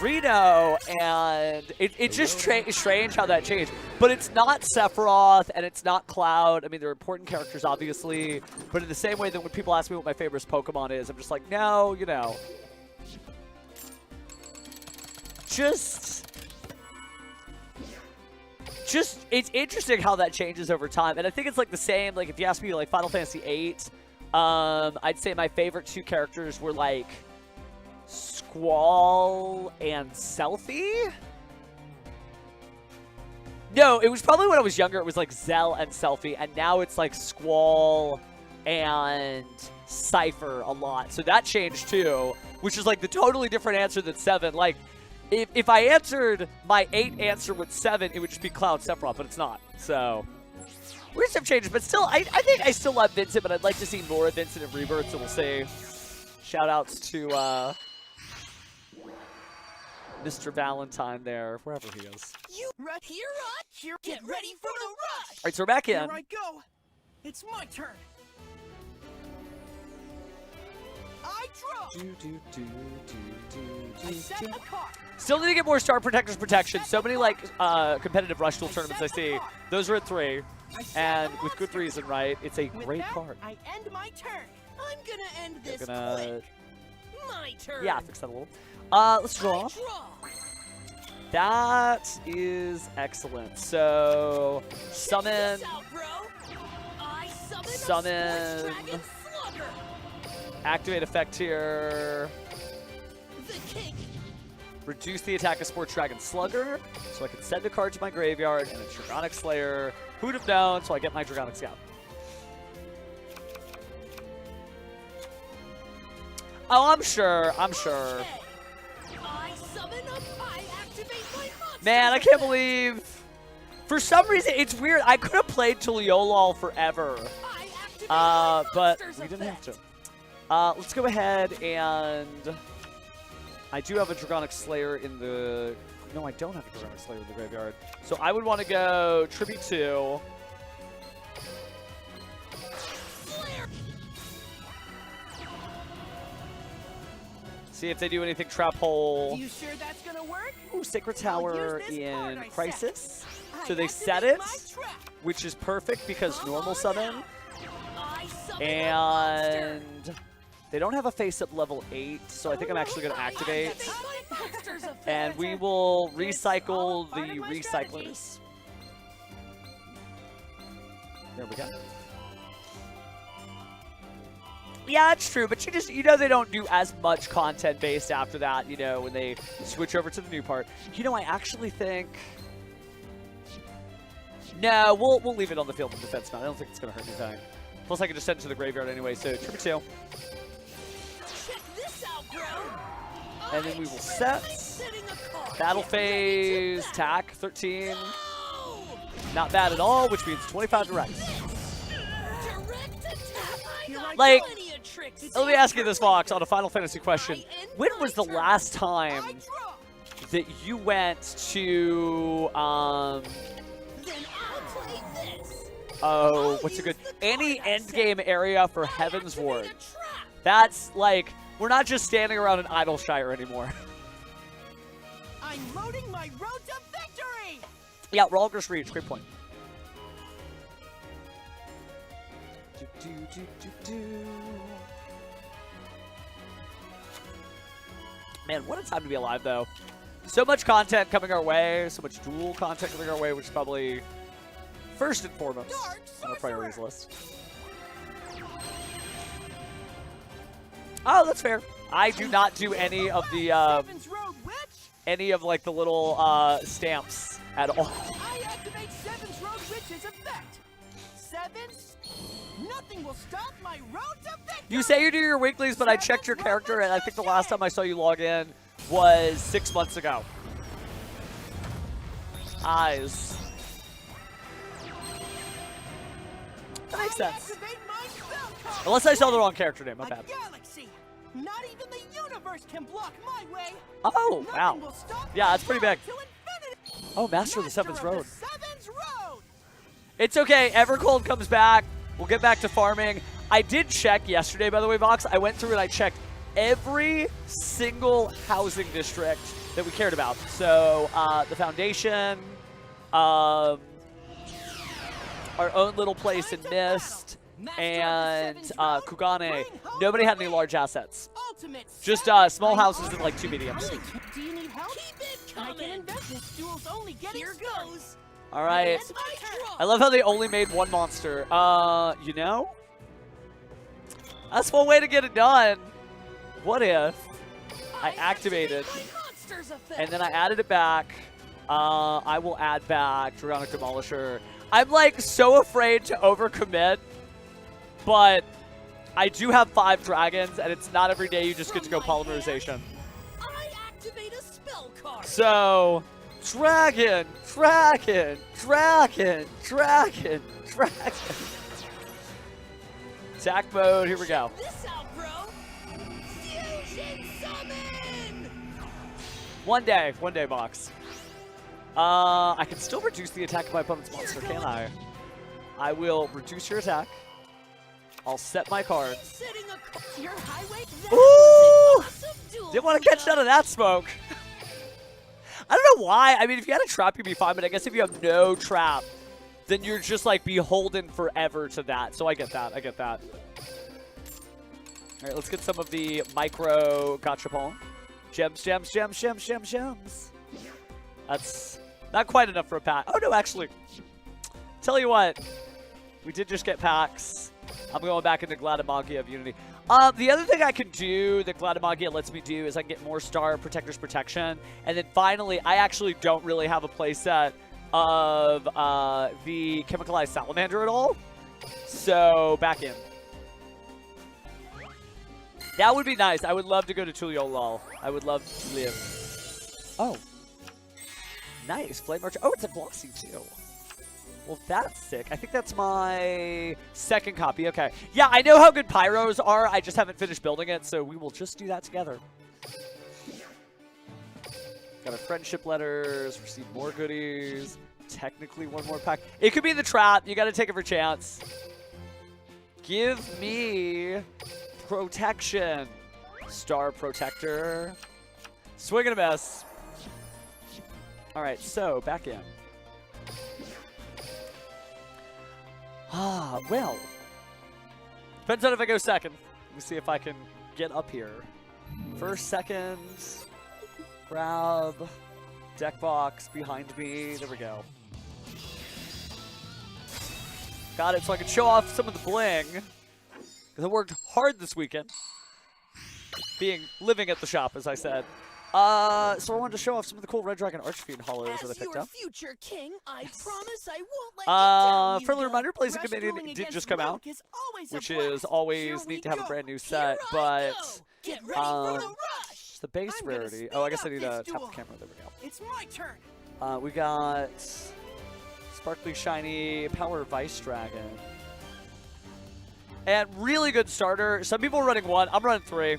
Reno, and it's just strange how that changed. But it's not Sephiroth, and it's not Cloud. I mean, they're important characters, obviously. But in the same way that when people ask me what my favorite Pokemon is, I'm just like, no, you know. Just it's interesting how that changes over time, and I think it's like the same. Like if you ask me, like Final Fantasy VIII I'd say my favorite two characters were like Squall and Selfie. No, it was probably when I was younger. It was like Zell and Selfie, and now it's like Squall and Cypher a lot. So that changed too, which is like the totally different answer than 7. Like, if I answered my 8 answer with 7, it would just be Cloud Sephiroth, but it's not. So weird stuff changes, but still, I think I still love Vincent, but I'd like to see more of Vincent and Rebirth, so we'll see. Shout-outs to Mr. Valentine there, wherever he is. You right here, get ready for the rush. All right, so we're back in. Here I go. It's my turn. I draw. I set a card. Still need to get more Star Protectors protection. So many like competitive Rush Duel tournaments I see. Those are at 3. And with good reason, right? It's a great card. I end my turn. I'm gonna end this Gonna... quick. My turn. Yeah, fix that a little. Let's draw. That is excellent. So, summon. Summon. Activate effect here. Reduce the attack of Sports Dragon Slugger, so I can send a card to my graveyard, and a Dragonic Slayer. Who'd have known? So I get my Dragonic Scout. Oh, I'm sure. I'm sure. Man, I can't believe. For some reason, it's weird. I could have played Tuliolol forever, but we didn't have to. Let's go ahead and. I do have a Dragonic Slayer in the... No, I don't have a Dragonic Slayer in the graveyard. So I would want to go Tribute 2. See if they do anything Trap Hole. You sure that's gonna work? Ooh, Sacred Tower in Crisis. So they set it, which is perfect because normal summon. And... They don't have a face-up level 8, so I think I'm actually going to activate. And we will recycle the recyclers. There we go. Yeah, it's true, but you know they don't do as much content based after that, you know, when they switch over to the new part. You know, I actually think... No, we'll leave it on the field of defense now. I don't think it's going to hurt anything. Plus, I can just send it to the graveyard anyway, so Tribute 2. And then we will set. Battle phase, tack, 13. Not bad at all, which means 25 directs. Like, let me ask you this, Fox, on a Final Fantasy question. When was the last time that you went to, oh, what's a good, any endgame area for Heaven's Ward? That's like, we're not just standing around in Idleshire anymore. I'm loading my road to victory. Yeah, Ralger's Reach, great point. Man, what a time to be alive, though. So much content coming our way, so much dual content coming our way, which is probably first and foremost on our priorities list. Oh, that's fair. I do not do any of the like the little stamps at all. I activate Seven's Road Witch's effect. Seven's, nothing will stop my road to victory. You say you do your weeklies, but I checked your character, and I think the last time I saw you log in was 6 months ago. Eyes. That makes sense. Unless I saw the wrong character name, my bad. Galaxy. Not even the universe can block my way. Oh, wow. Yeah, that's pretty big. Oh, Master of the Seventh Road. It's okay. Evercold comes back. We'll get back to farming. I did check yesterday, by the way, Vox. I went through and I checked every single housing district that we cared about. So, the Foundation, our own little place in Mist, and Kugane. Nobody had any large assets. Just small houses and like 2 mediums. Do you need help? Keep it coming. I can invent this duel's only getting Here goes. All right. I love how they only made 1 monster. You know, That's one way to get it done. What if I activated and then I added it back? I will add back Dragonic Demolisher. I'm like so afraid to overcommit, but I do have 5 dragons, and it's not every day you just get to go polymerization. I activate a spell card. So, dragon. Attack mode, here we go. This out, bro. Fusion summon. One day box. I can still reduce the attack of my opponent's monster, can't I? I will reduce your attack. I'll set my card. Your highway. Ooh! Awesome duel. Didn't want to catch none of that smoke. I don't know why. I mean, if you had a trap, you'd be fine. But I guess if you have no trap, then you're just like beholden forever to that. So I get that. All right, let's get some of the micro gachapon. Gems. That's not quite enough for a pack. Oh, no, actually. Tell you what. We did just get packs. I'm going back into Gladimagia of Unity. The other thing I can do that Gladimagia lets me do is I can get more Star Protector's Protection. And then finally, I actually don't really have a playset of the Chemicalized Salamander at all. So, back in. That would be nice. I would love to go to Tuliolol. I would love to live. Oh. Nice. Flame Archer. Oh, it's a Glossy, too. Well, that's sick. I think that's my second copy. Okay. Yeah, I know how good Pyros are. I just haven't finished building it, so we will just do that together. Got our friendship letters. Receive more goodies. Technically, one more pack. It could be the trap. You got to take every chance. Give me protection. Star Protector. Swing and a miss. All right, so back in. Well. Depends on if I go second. Let me see if I can get up here. First, second. Grab. Deck box behind me. There we go. Got it so I can show off some of the bling. Because I worked hard this weekend. Living at the shop, as I said. So I wanted to show off some of the cool Red Dragon Archfiend hollows that I picked up. Future king, I promise I won't let you down, friendly reminder, Blazing Dominion did just come out, which is always neat to have a brand new set, but it's the base rarity. Oh, I guess I need to tap the camera. There we go. It's my turn. We got Sparkly Shiny Power Vice Dragon. And really good starter. Some people are running 1. I'm running 3.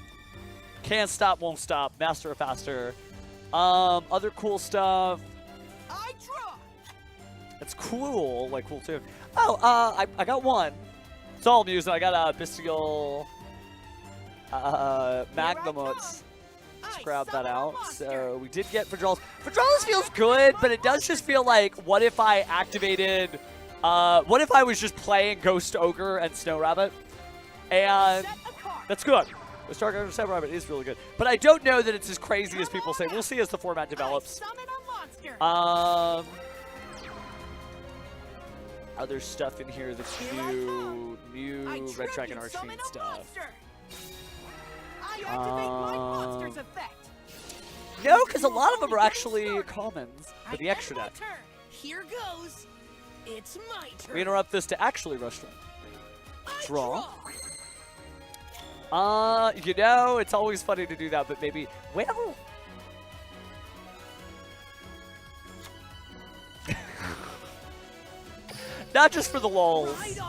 Can't stop, won't stop. Master of Faster. Other cool stuff. I draw. It's cool. Like, cool too. Oh, I got 1. It's all I'm using. I got a Bestial Magnamuts. Let's grab that out. So we did get Vidralis. Vidralis feels good, but it does just feel like, what if I activated... what if I was just playing Ghost Ogre and Snow Rabbit? And that's good. The Stark Ogre Snow Rabbit is really good. But I don't know that it's as crazy as people say. We'll see as the format develops. Other stuff in here that's new Red Dragon Archfiend stuff. No, because a lot of them are actually commons for the extra deck. Here goes. It's my turn. We interrupt this to actually rush them. Draw. You know, it's always funny to do that, but maybe, well. Not just for the lulz.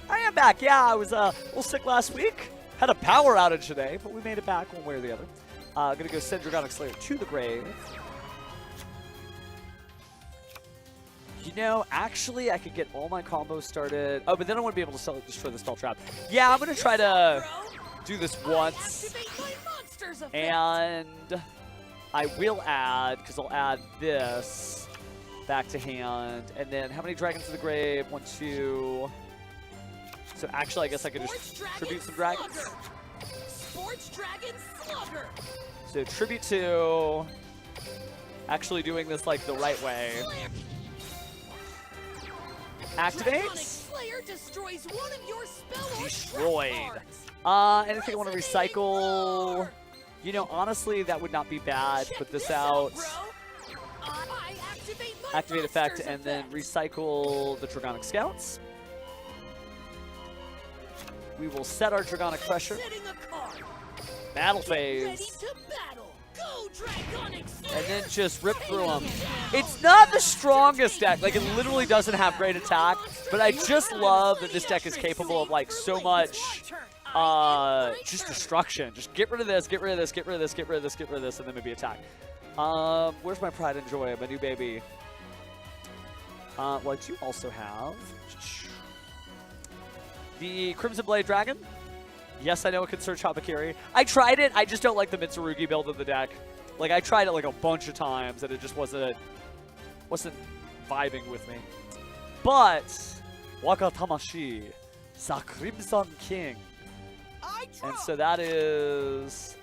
I am back. Yeah, I was a little sick last week. Had a power outage today, but we made it back one way or the other. Gonna go send Dragonic Slayer to the grave. You know, actually, I could get all my combos started. Oh, but then I want to be able to destroy the spell trap. Yeah, I'm going to try to do this once. And I will add, because I'll add this back to hand. And then how many dragons to the grave? 1, 2. So actually, I guess I could just tribute some dragons. So tribute 2. Actually doing this like the right way. Activate. player destroys one of your spell or Destroyed. trap cards. Anything I want to recycle? You know, honestly, that would not be bad. Check Put this this out. bro. I activate my Activate effect, monsters and then effect. recycle the Dragonic Scouts. We will set our Dragonic Pressure. Setting a card. Battle Ready phase. to battle. Go Dragonic And then Slayer. just rip through them. It's not the strongest deck. Like, it literally doesn't have great attack. But I just love that this deck is capable of, like, so much just destruction. Just get rid of this, get rid of this, get rid of this, get rid of this, get rid of this, and then maybe attack. Where's my pride and joy? My new baby. Well, I do also have the Crimson Blade Dragon. Yes, I know it can search Habakiri. I tried it. I just don't like the Mitsurugi build of the deck. Like, I tried it like a bunch of times, and it just wasn't vibing with me. But Waka Tamashi, Sa Crimson King. And so that is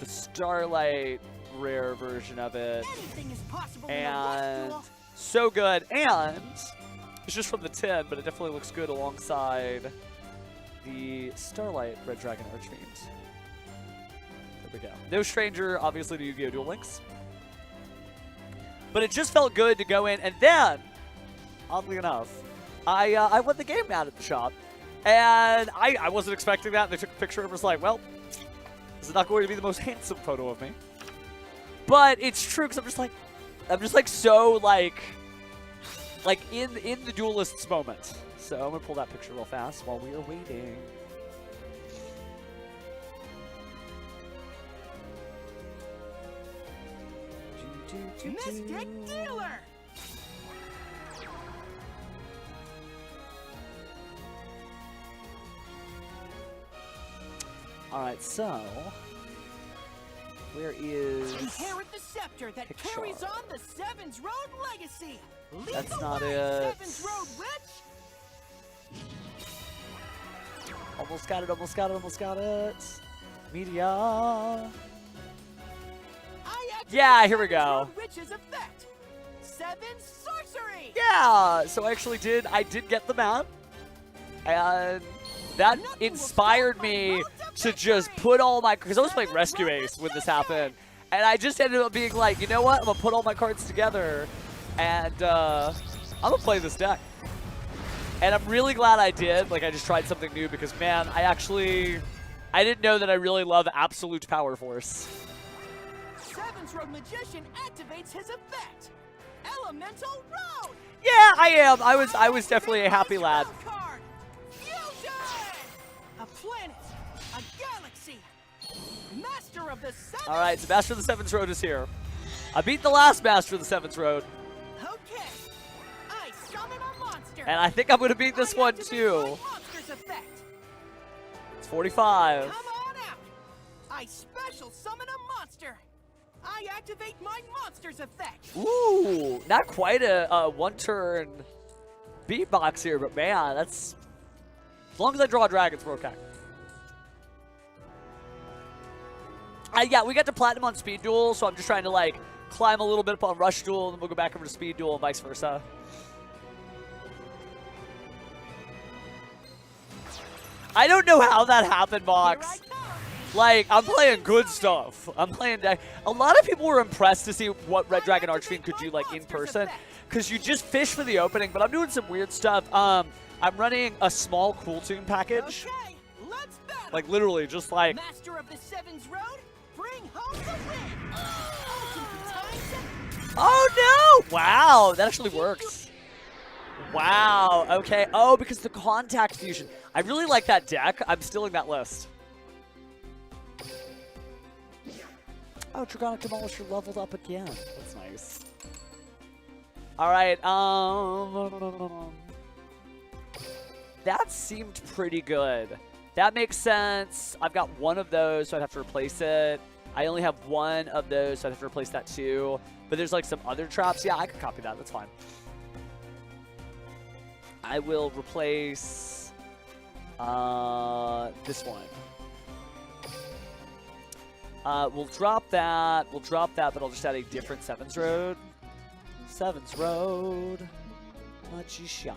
the Starlight rare version of it. Anything is possible in a And duel. so good. And it's just from the tin, but it definitely looks good alongside the Starlight Red Dragon Archfiend. There we go. No stranger, obviously, to Yu-Gi-Oh! Duel Links. But it just felt good to go in. And then, oddly enough, I won the game out at the shop. And I wasn't expecting that. They took a picture and was like, well, this is not going to be the most handsome photo of me. But it's true, because I'm just like so like in the duelists moment. So I'm gonna pull that picture real fast while we are waiting. Mystic Dealer. All right, so where is? Inherit the scepter that Picture. carries on the Sevens Road legacy. Lead That's the not way, it. Sevens Road Witch. Almost got it. Almost got it. Almost got it. Media. I activate Yeah, here we Sevens go. Road Witch's effect. Seven sorcery. Yeah, so I actually did. I did get them out, and that inspired me to just put all my, because I was playing Rescue Ace when this happened, and I just ended up being like, you know what? I'm gonna put all my cards together, and I'm gonna play this deck. And I'm really glad I did. Like, I just tried something new because, man, I didn't know that I really love Absolute Power Force. Sevens Road Magician activates his effect. Elemental Road. Yeah, I am. I was definitely a happy lad. Spell card. Fusion. A planet. A galaxy. Master of the Sevens. All right, so Master of the Seventh Road is here. I beat the last Master of the Seventh Road, Okay. I summon a monster. and I think I'm going to beat this I one activate too. my monster's effect. It's 45. Come on out. I special summon a monster. I activate my monster's effect. Ooh, not quite a one-turn beatbox here, but man, that's, as long as I draw dragons, we're okay. Yeah, we got to Platinum on Speed Duel, so I'm just trying to like climb a little bit up on Rush Duel, and then we'll go back over to Speed Duel and vice versa. I don't know how that happened, Here Mox. I come. Like, I'm playing good stuff. I'm playing deck. A lot of people were impressed to see what Red Dragon Archfiend could do, like, in person. Because you just fish for the opening, but I'm doing some weird stuff. I'm running a small Cool Tune package. Okay, let's battle. Like, literally, just like, Master of the Sevens Road, bring home the win. Ultimate time set. oh no! Wow, that actually works. Wow, okay. Oh, because the Contact Fusion. I really like that deck. I'm stealing that list. Oh, Dragonic Demolisher leveled up again. That's nice. All right, that seemed pretty good. That makes sense. I've got one of those, so I'd have to replace it. I only have one of those, so I'd have to replace that too. But there's like some other traps. Yeah, I could copy that. That's fine. I will replace this one. We'll drop that. We'll drop that, but I'll just add a different Sevens Road. Sevens Road. Magician.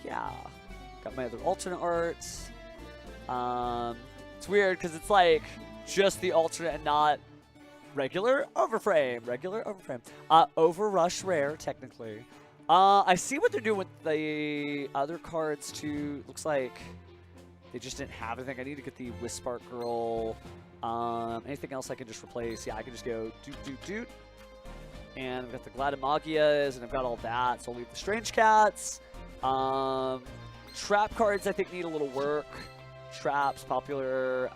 Yeah. Got my other alternate arts. It's weird because it's like just the alternate and not regular overframe. Regular overframe. Overrush rare, technically. I see what they're doing with the other cards too. Looks like they just didn't have anything. I need to get the Wispark Girl. Anything else I can just replace? Yeah, I can just go doot. And I've got the Gladimagias, and I've got all that. So I'll leave the Strange Cats. Trap cards I think need a little work. Traps, popular.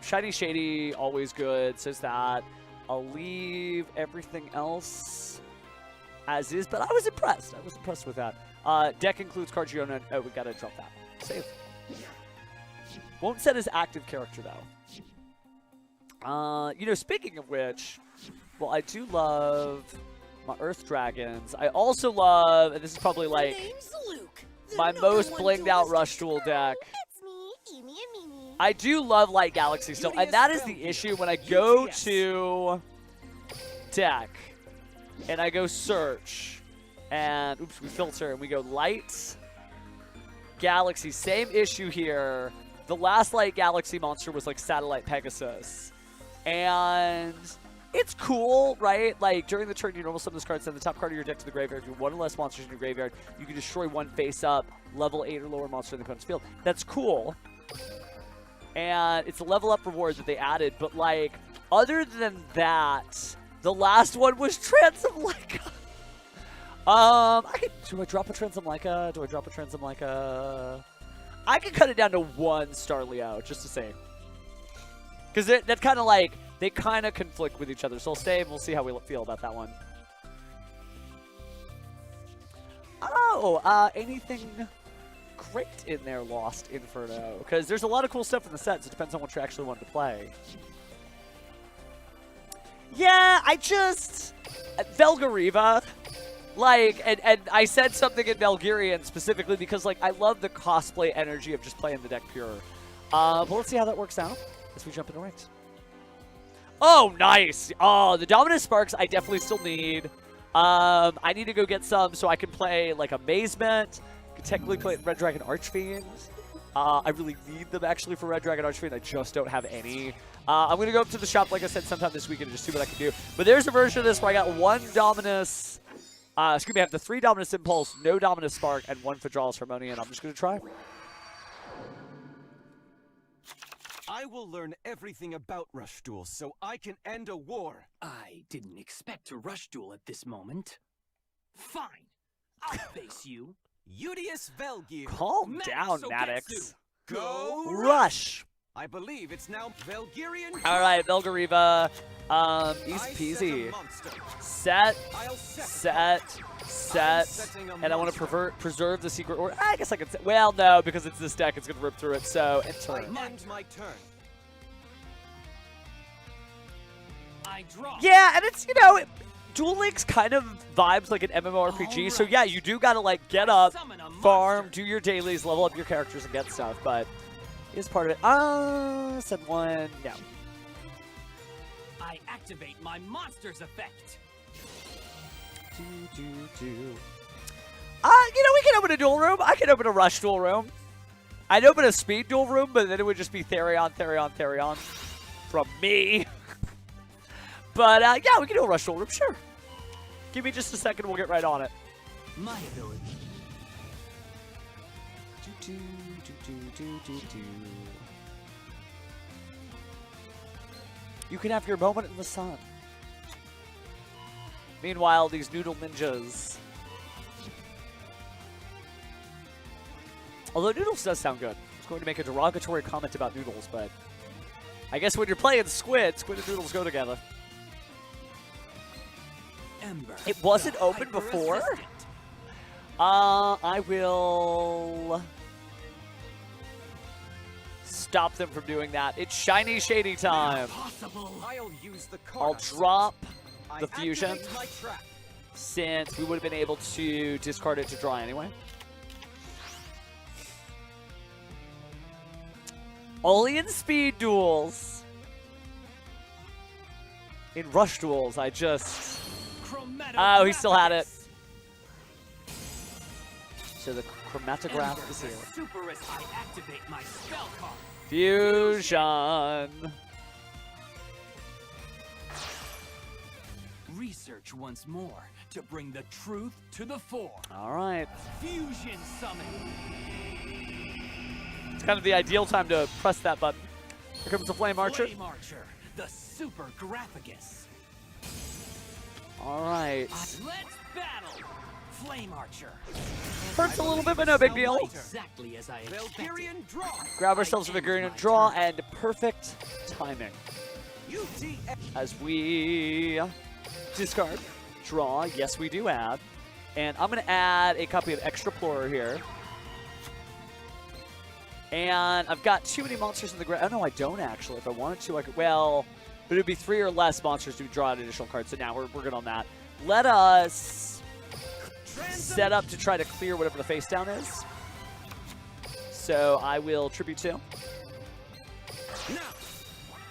Shiny Shady, always good. Says that. I'll leave everything else as is, but I was impressed. I was impressed with that. Deck includes cards you own. Oh, we gotta drop that. Save. Won't set as active character, though. You know, speaking of which, well, I do love my Earth Dragons. I also love, and this is probably like my most blinged out Rush Duel deck. It's me, Eeny and Meeny. I do love Light Galaxy still, and that is the issue when I go to deck and I go search and oops, we filter and we go Light Galaxy. Same issue here. The last Light Galaxy monster was like Satellite Pegasus, and it's cool, right? Like, during the turn, you normal summon this card, send the top card of your deck to the graveyard. If you have one or less monsters in your graveyard, you can destroy one face-up, level 8 or lower monster in the opponent's field. That's cool. And it's a level-up reward that they added, but, like, other than that, the last one was Transom Leica. Do I drop a Transom Leica? Do I drop a Transom Leica? I could cut it down to 1 Starleo, just to say. Because that's kind of like, they kind of conflict with each other. So I'll stay and we'll see how we feel about that one. Oh, anything great in there, Lost Inferno? Because there's a lot of cool stuff in the set, so it depends on what you actually want to play. Yeah, Velgariva. Like, and I said something in Belgarian specifically because, like, I love the cosplay energy of just playing the deck pure. But let's see how that works out as we jump into ranks. Oh, nice. Oh, the Dominant Sparks I definitely still need. I need to go get some so I can play, like, Amazement. I can technically play Red Dragon Archfiend. I really need them, actually, for Red Dragon Archfiend. I just don't have any. I'm going to go up to the shop, like I said, sometime this weekend and just see what I can do. But there's a version of this where I got 1 Dominus... excuse me, I have the 3 Dominus Impulse, no Dominus Spark, and 1 Fidralis Harmonian. I'm just going to try. I will learn everything about Rush Duel so I can end a war. I didn't expect to Rush Duel at this moment. Fine, I'll face you. Udius Velgear. Calm down, Maddox. Go Rush. I believe it's now Velgarian. All right, Velgariva. Easy peasy. Set. And I want to preserve the secret order. I guess I could say, well, no, because it's this deck, it's going to rip through it. So, enter. End my turn. I draw. Yeah, and it's, you know, Duel Links kind of vibes like an MMORPG. So, yeah, you do got to, like, get up, farm, do your dailies, level up your characters, and get stuff. But it's part of it. Send 1. No. I activate my monster's effect. You know, we can open a duel room. I can open a Rush Duel room. I'd open a Speed Duel room, but then it would just be Therion from me. But, yeah, we can do a Rush Duel room, sure. Give me just a second, we'll get right on it. My ability. You can have your moment in the sun. Meanwhile, these noodle ninjas. Although noodles does sound good. I was going to make a derogatory comment about noodles, but I guess when you're playing squid and noodles go together. Ember. It wasn't open before? I will stop them from doing that. It's Shiny Shady time. I'll use the I'll drop the I fusion activate my trap. since we would have been able to discard it to draw anyway. Only in speed duels. In rush duels, I just... Oh, he still had it. So the chromatograph is here. Super as I activate my spell card. Fusion. Research once more to bring the truth to the fore. All right. Fusion summon. It's kind of the ideal time to press that button. Here comes the Flame Archer. Flame Archer, the Super Graphigus. All right. Let's battle. Flame Archer. Hurts a little bit, but no big deal. Exactly as I expected. Valkyrian draw. Grab ourselves a Vigorian draw, and perfect timing. As we discard, draw, yes we do add. And I'm going to add a copy of Extraplorer here. And I've got too many monsters in the ground. Oh, no, I don't actually. If I wanted to, I could. Well, but it would be 3 or less monsters to draw an additional card. So now we're good on that. Let us set up to try to clear whatever the face down is. So I will tribute 2. Now,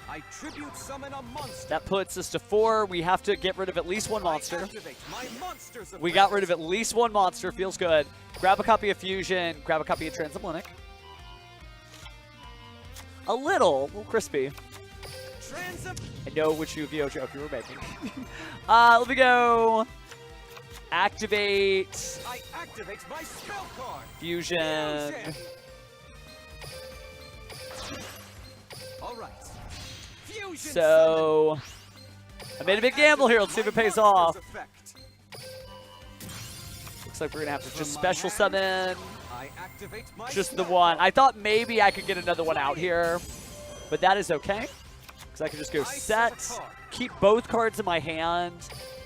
I tribute summon a monster. That puts us to 4. We have to get rid of at least 1 monster. Activate my monsters We got rid of at least 1 monster. Feels good. Grab a copy of Fusion. Grab a copy of Transatlantic. A little crispy. I know which Yu-Gi-Oh joke you were making. Let me go. Activate. I activate my spell card. Fusion. All right. Fusion So I made a big gamble here. Let's see if it pays off. Looks like we're gonna have to just special summon I activate my just the one. I thought maybe I could get another one out here, but that is okay. Because I can just go set, keep both cards in my hand.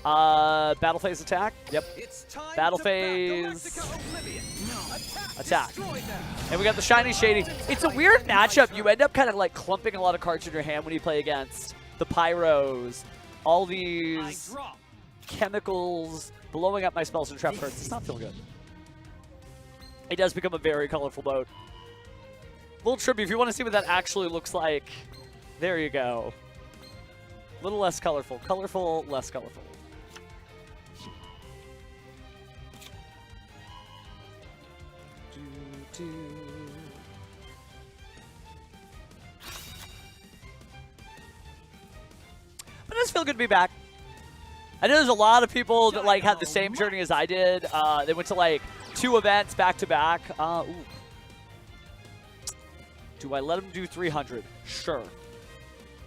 Battle phase attack. Yep. Battle phase attack. And we got the Shiny Shady. It's a weird matchup. You end up kind of like clumping a lot of cards in your hand when you play against the Pyros. All these chemicals blowing up my spells and trap cards. It's not feeling good. It does become a very colorful mode. Little tribute, if you want to see what that actually looks like, there you go. A little less colorful. Colorful, less colorful. But it does feel good to be back. I know there's a lot of people that like had the same journey as I did. They went to like 2 events back to back. Ooh. Do I let them do 300? Sure.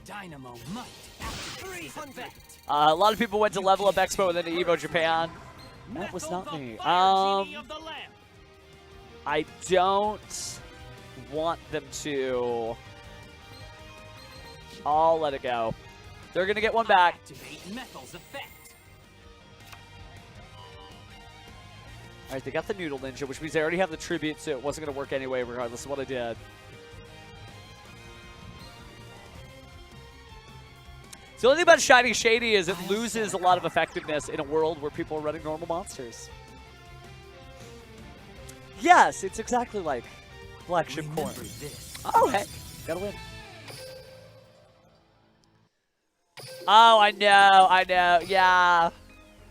Dynamo might activate 300. A lot of people went to Level Up Expo and then to Evo Japan. That was not me. I don't want them to. I'll let it go. They're gonna get one back. Activate Methal's effect. All right, they got the Noodle Ninja, which means they already have the Tribute, so it wasn't gonna work anyway, regardless of what I did. So the only thing about Shiny Shady is it loses a lot of effectiveness in a world where people are running normal monsters. Yes, it's exactly like Flagship Corn. Oh, hey, gotta win. Oh, I know, yeah.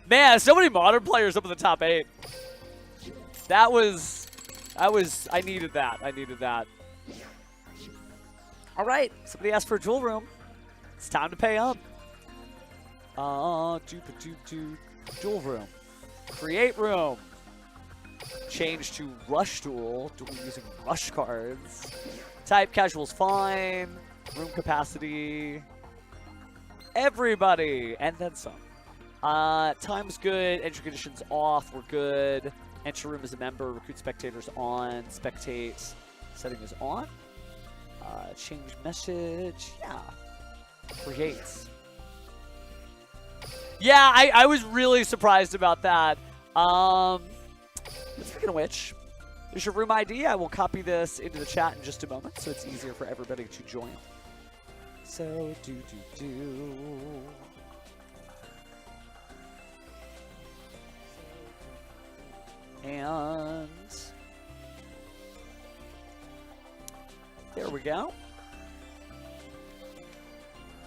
Man, so many modern players up in the top 8. I needed that. All right, somebody asked for a Duel Room. It's time to pay up. Duel Room. Create room. Change to Rush Duel. Duel using Rush cards. Type Casual's fine. Room capacity. Everybody. And then some. Time's good. Entry conditions off. We're good. Enter room as a member. Recruit spectators on. Spectate. Setting is on. Change message. Yeah. Creates. Yeah, I was really surprised about that. Speaking of which, there's your room ID. I will copy this into the chat in just a moment so it's easier for everybody to join. So, And there we go.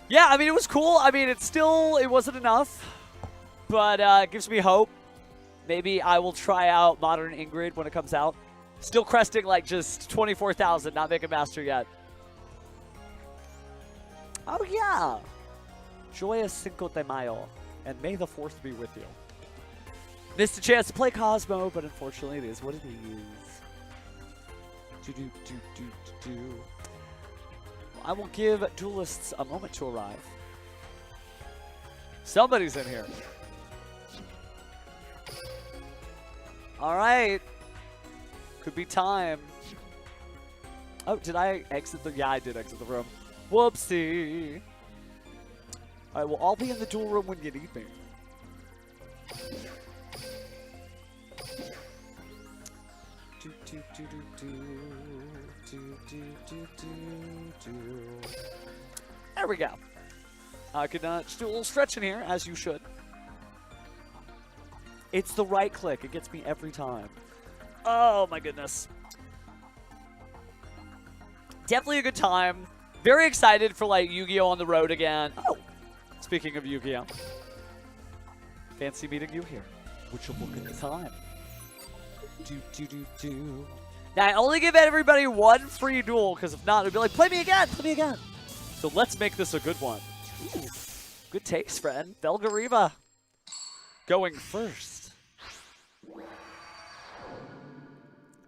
Yeah, I mean, it was cool. I mean, it wasn't enough, but it gives me hope. Maybe I will try out Modern Ingrid when it comes out. Still cresting like just 24,000, not making master yet. Oh yeah. Joyous Cinco de Mayo, and may the 4th be with you. Missed a chance to play Cosmo, but unfortunately it is what it is. I will give duelists a moment to arrive. Somebody's in here. All right. Could be time. Oh, did I exit the... Yeah, I did exit the room. Whoopsie. All right, well, I'll be in the duel room when you need me. There we go. I can just do a little stretch in here, as you should. It's the right click. It gets me every time. Oh, my goodness. Definitely a good time. Very excited for, like, Yu-Gi-Oh! On the road again. Oh, speaking of Yu-Gi-Oh! Fancy meeting you here. Would you look at the time? Now, I only give everybody one free duel, because if not, it'll be like, play me again, play me again. So let's make this a good one. Ooh, good taste, friend. Belgariva going first.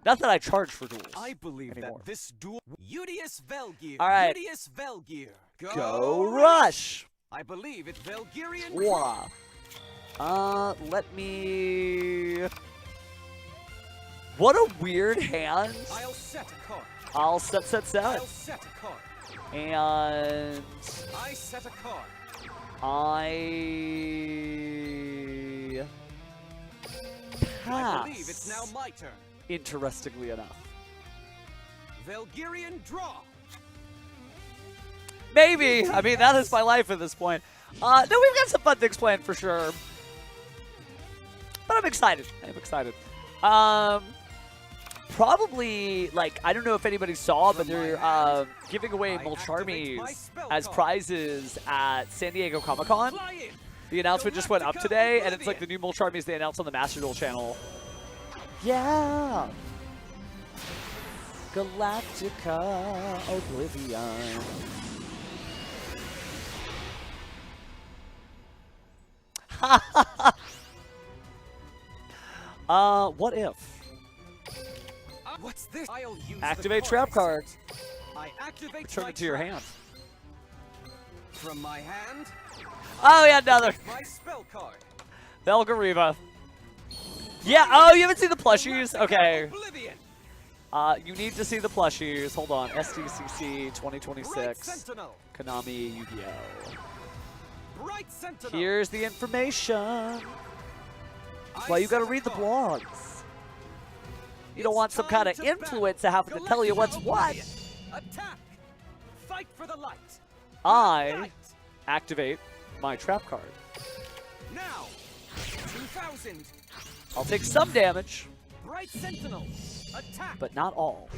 Not that I charge for duels. I believe anymore. that this duel... Udius Velgear. All right. Udius Velgear. Go rush. I believe it's Velgirian. Wow. Let me... What a weird hand. I'll set a card. I'll set. I'll set a card. And... I set a card. I I believe it's now my turn. Interestingly enough. Velgirian draw. Maybe. I mean, that is my life at this point. No, we've got some fun things planned for sure. But I'm excited. I'm excited. Probably, like, I don't know if anybody saw, but they're giving away Mulcharmies as prizes at San Diego Comic-Con. The announcement just went up today, and it's like the new Mulcharmies they announced on the Master Duel channel. Yeah! Galactica Oblivion. What if? What's this? I'll use Activate the trap card. card. I activate Return my it to your trap. hand. From my hand, Oh, yeah, another. my spell card. Belgariva. Yeah, oh, you haven't seen the plushies? Okay. Oblivion. You need to see the plushies. Hold on. SDCC Bright 2026. Sentinel. Konami Yu-Gi-Oh! Bright Sentinel. Here's the information. That's why you gotta read the blogs. You don't want some kind of influence to have to tell you what's what. Attack. Fight for the light. I Light. activate my trap card. Now. 2000. I'll take some damage, Bright Sentinel. Attack. but not all.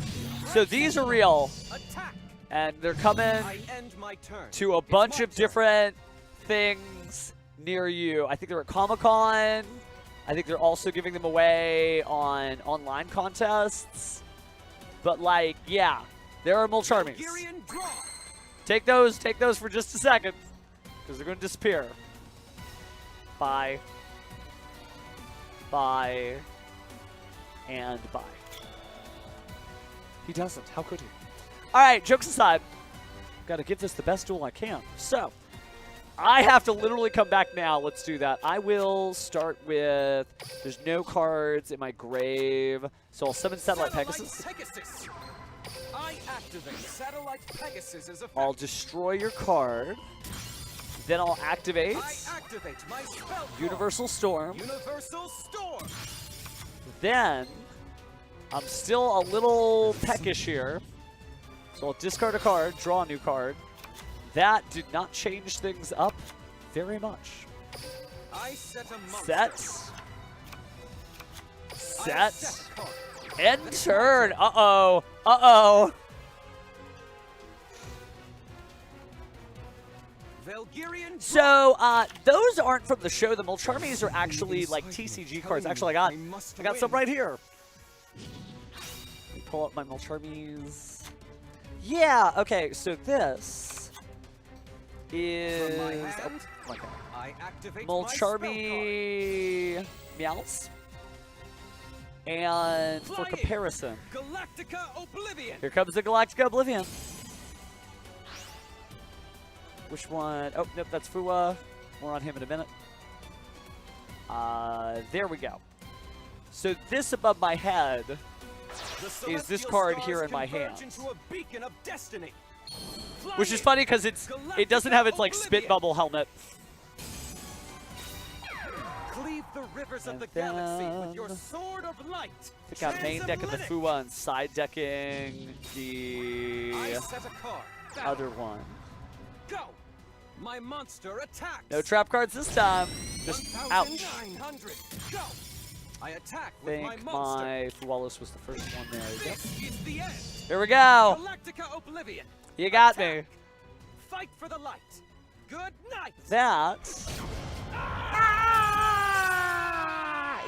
So these are real, Attack. and they're coming I end my turn. to a It's bunch my of turn. different things near you. I think they're at Comic-Con. I think they're also giving them away on online contests. But, like, yeah, there are Mulcharmies. Valkyrian draw. Take those for just a second, because they're going to disappear. Bye. Bye. And bye. He doesn't. How could he? All right, jokes aside, got to give this the best duel I can. So, I have to literally come back now. Let's do that. I will start with, there's no cards in my grave, so I'll summon Satellite Pegasus. Pegasus. I activate Satellite Pegasus as a I'll destroy your card. Then I'll activate I activate my spell card. Universal Storm. Universal Storm. Then, I'm still a little peckish here. So I'll discard a card, draw a new card. That did not change things up very much. I set a monster. Set. I Set. set a card. End turn. Uh-oh. Uh-oh. Belgarian So those aren't from the show. The Molcharmies are actually like TCG cards. Actually, I got some right here. Let me pull up my Molcharmies. Yeah. Okay. So this is From my hand, oh my God. I activate my spell card. Molcharmy Meowths. And for Flying. comparison, Galactica Oblivion. here comes the Galactica Oblivion. Which one? Oh, nope, that's Fua. More on him in a minute. There we go. So this above my head is this card here in my hand. Into a beacon of destiny. Which is Flying. funny because it doesn't have its like spit Oblivion. bubble helmet. Cleave the rivers of And the galaxy then- with your sword of light. I think I'm main decking the Transatlantic. Fua and side decking the I set a card. Battle. other one. Go. My monster attacks. No trap cards this time. Just ouch. 1,900. Go. I attack I with my think monster. my Fuwalos was the first one there. Yep. This is the end. Here we go. Galactica Oblivion. You got me. Attack. Fight for the light. Good night. That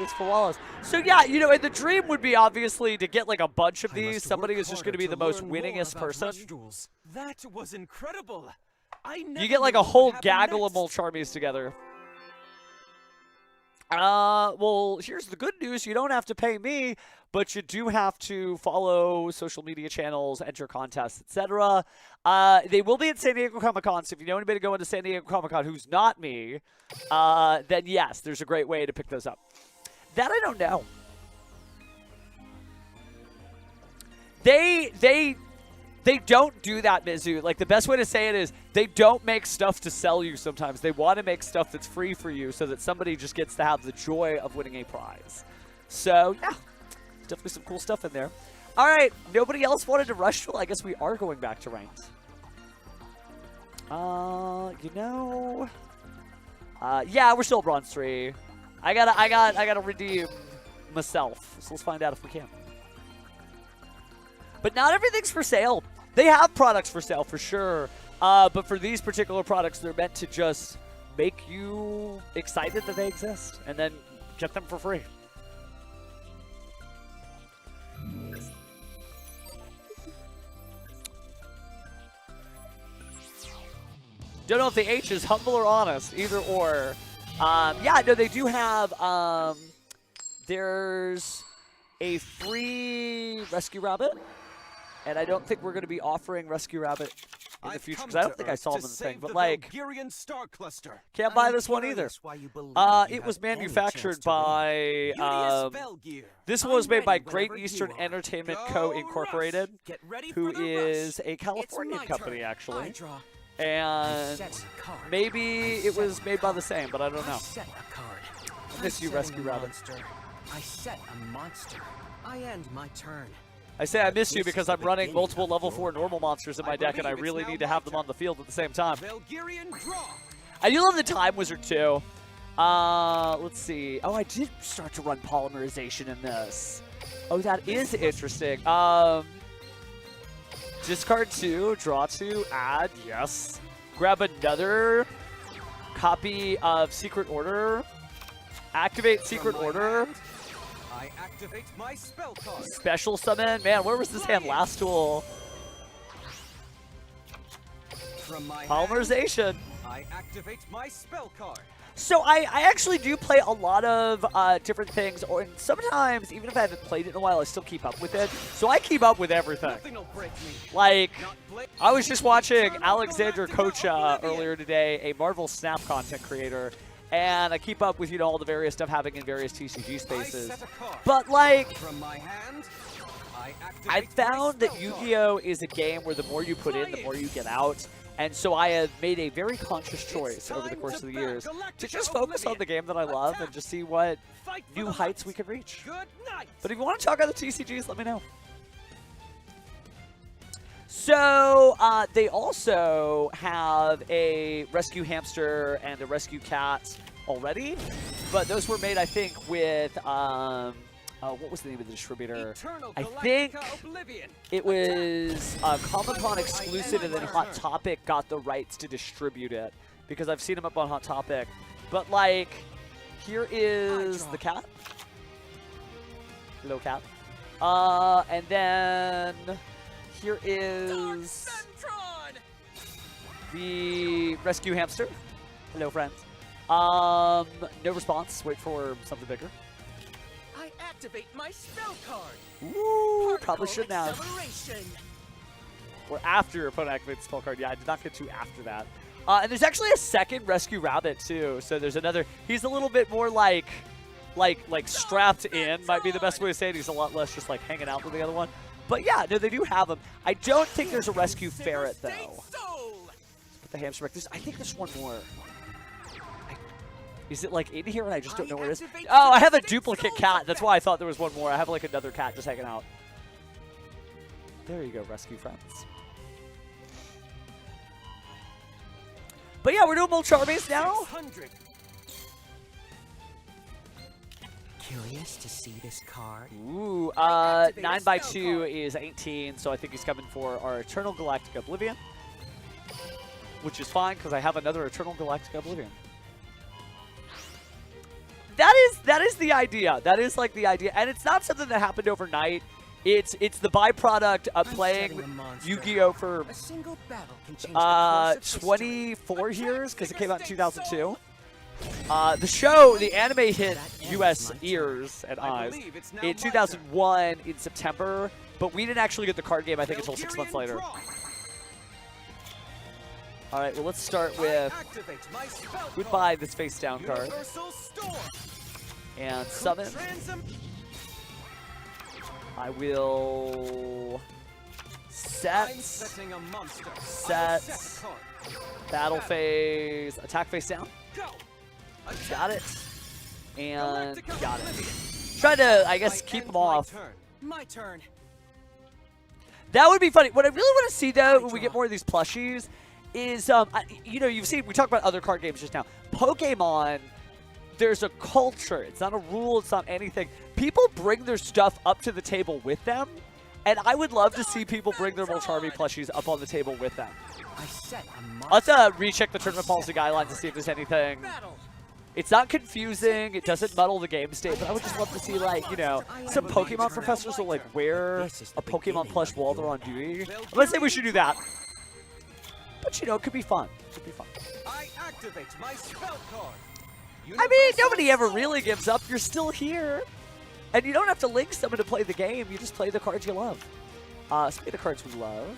is Fuwalos. So yeah, you know, and the dream would be obviously to get like a bunch of these. Somebody who's just going to be the most winningest person. That was incredible. I never You get like knew a what whole would happen gaggle of next. Molcharmies together. Well, here's the good news. You don't have to pay me, but you do have to follow social media channels, enter contests, etc. They will be at San Diego Comic-Con, so if you know anybody going to San Diego Comic-Con who's not me, then yes, there's a great way to pick those up. That I don't know. They don't do that, Mizu. Like, the best way to say it is they don't make stuff to sell you sometimes. They want to make stuff that's free for you so that somebody just gets to have the joy of winning a prize. So, yeah, definitely some cool stuff in there. All right, nobody else wanted to rush duel. I guess we are going back to ranked. You know, yeah, we're still bronze 3. I gotta redeem myself. So let's find out if we can. But not everything's for sale. They have products for sale for sure. But for these particular products, they're meant to just make you excited that they exist and then get them for free. Don't know if the H is humble or honest, either or. Yeah, no, they do have, there's a free Rescue Rabbit. And I don't think we're going to be offering Rescue Rabbit in the future because I don't think I saw them in the thing. But like, Star Cluster. can't buy this one either. It was manufactured by. This one was made by Great Eastern Entertainment Co. Incorporated, who is a Californian company actually. And maybe it was made by the same, but I don't know. I miss you, Rescue Rabbit. I set a monster. I end my turn. I say I miss you because I'm running multiple level 4 normal monsters in my deck, and I really need to have them on the field at the same time. I do love the Time Wizard too. Let's see. Oh, I did start to run polymerization in this. Oh, that is interesting. Discard 2, draw 2, add, yes. Grab another copy of Secret Order. Activate Secret Order. I activate my spell card. Special summon. Man, where was this hand last duel? From my Polymerization. I activate my spell card. So I actually do play a lot of different things, and sometimes, even if I haven't played it in a while, I still keep up with it. So I keep up with everything. Nothing'll break me. Like, I was just watching Alexander Kocha earlier today, a Marvel Snap content creator, and I keep up with, you know, all the various stuff happening in various TCG spaces. But, like, From my hand, I found that Yu-Gi-Oh! Is a game where the more you put in, the more you get out. And so I have made a very conscious choice over the course of the years to just focus on the game that I love and just see what new heights we can reach. But if you want to talk about the TCGs, let me know. So they also have a Rescue Hamster and a Rescue Cat already, but those were made, I think, with what was the name of the distributor? I think it was Comic-Con exclusive, and then Hot Topic got the rights to distribute it because I've seen him up on Hot Topic. But, like, here is the cat. Hello, cat. And then here is the rescue hamster. Hello, friends. No response. Wait for something bigger. I activate my spell card. Ooh, probably Particle shouldn't have. acceleration. Or after your opponent activates the spell card. Yeah, I did not get to after that. And there's actually a second rescue rabbit too. So there's another. He's a little bit more like strapped in. Might be the best way to say it. He's a lot less just like hanging out with the other one. But yeah, no, they do have them. I don't think there's a rescue ferret though. Let's put the hamster back. I think there's one more. Is it like in here and I just don't know where it is? Oh, I have a duplicate cat. That's why I thought there was one more. I have like another cat just hanging out. There you go, rescue friends. But yeah, we're doing Molcharmies now. 600. Curious to see this card? Ooh, 9x2 is 18, so I think he's coming for our Eternal Galactic Oblivion. Which is fine, because I have another Eternal Galactic Oblivion. That is the idea. That is like the idea. And it's not something that happened overnight. It's the byproduct of playing Yu-Gi-Oh! For A single battle can change the course of history. 24 years, because it came out in 2002. The show, the anime hit US ears and eyes in 2001 in September, but we didn't actually get the card game, I think, until 6 months later. Alright, well, let's start with goodbye this face down card. And summon. I will set, battle phase, attack face down. Got it. And got it. Try to, I guess, keep them off. My turn. That would be funny. What I really want to see, though, when we get more of these plushies, is, you know, you've seen, we talked about other card games just now. Pokemon, there's a culture. It's not a rule. It's not anything. People bring their stuff up to the table with them, and I would love to see people bring their Molcharmy plushies up on the table with them. Let's recheck the tournament policy guidelines to see if there's anything. It's not confusing. It doesn't muddle the game state, but I would just love to see, like, you know, some Pokemon professors will, like, wear a Pokemon plush while they're on duty. I'm going to say we should do that. But, you know, it could be fun. It could be fun. I activate my spell card. I mean, nobody ever really gives up. You're still here. And you don't have to link someone to play the game. You just play the cards you love. Speaking of the cards we love.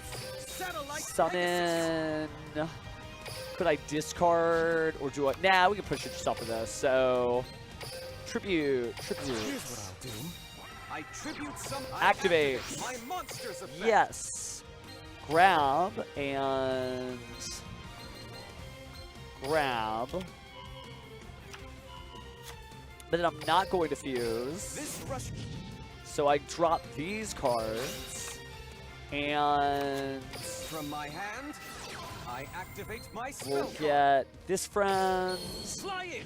Summon. Could I discard or do I? Nah, we can push it just off of this. So, tribute. Here's what I'll do. I tribute some. Activate. My monster's effect. Yes. Grab and grab. But then I'm not going to fuse. This rush. So I drop these cards. And From my hand, I activate my spell we'll card. get this friend. Fly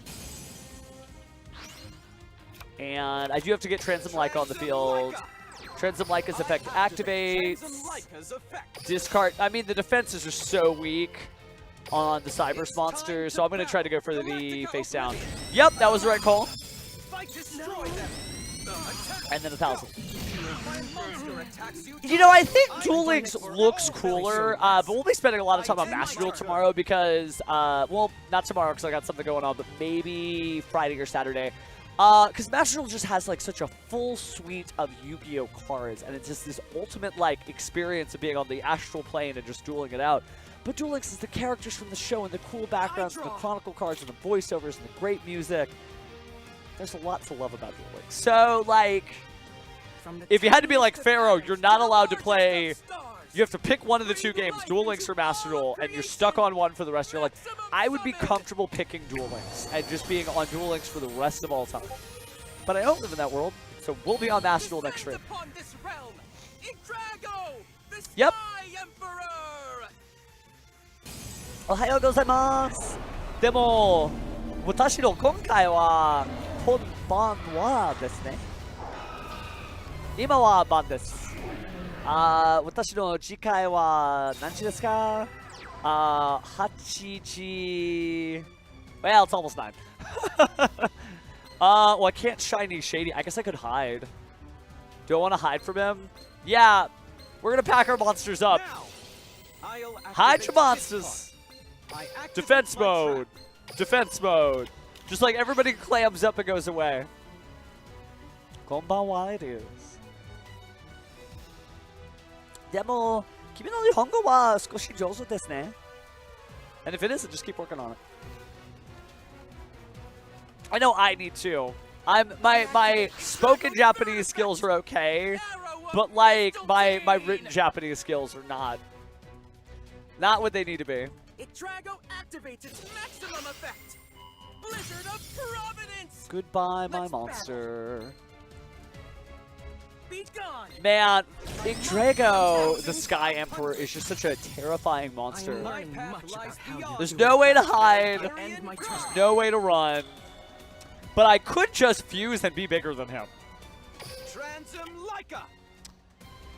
in. And I do have to get Transom Leica on the field. Transom Leica's effect activates. Discard. I mean, the defenses are so weak on the Cyberse monster, so I'm going to try to go for the face down. Yep, that was the right call. And then 1,000. You know, I think Duel Links looks cooler, but we'll be spending a lot of time on Master Duel tomorrow because, well, not tomorrow because I got something going on, but maybe Friday or Saturday. Because Master Duel just has, like, such a full suite of Yu-Gi-Oh! Cards, and it's just this ultimate, like, experience of being on the astral plane and just dueling it out. But Duel Links is the characters from the show and the cool backgrounds and the Chronicle cards and the voiceovers and the great music. There's a lot to love about Duel Links. So, like, if you had to be like Pharaoh, you're not allowed to play. You have to pick one of the two games, Duel Links or Master Duel, and you're stuck on one for the rest of your life. I would be comfortable picking Duel Links and just being on Duel Links for the rest of all time. But I don't live in that world, so we'll be on Master Duel next stream. Yep. Ohayou gozaimasu. でも、私の今回は本番はですね。今は晩です。私の次回は何時ですか Hachiji. Well, it's almost 9. Well, I can't shiny shady. I guess I could hide. Do I want to hide from him? Yeah. We're going to pack our monsters up. Hide your monsters. Defense mode. Defense mode. Just like everybody clams up and goes away. Konbanwa it is. Demo, kimi no Nihongo wa skoshi jouzu desu ne. And if it isn't, just keep working on it. I know I need to. My spoken Japanese skills are okay, but like my written Japanese skills are not what they need to be. Drago activates its maximum effect. Blizzard of Providence. Goodbye, my Let's monster. Be gone. Man, Drago, the Sky Emperor, is just such a terrifying monster. There's no way to hide. There's no way to run. But I could just fuse and be bigger than him.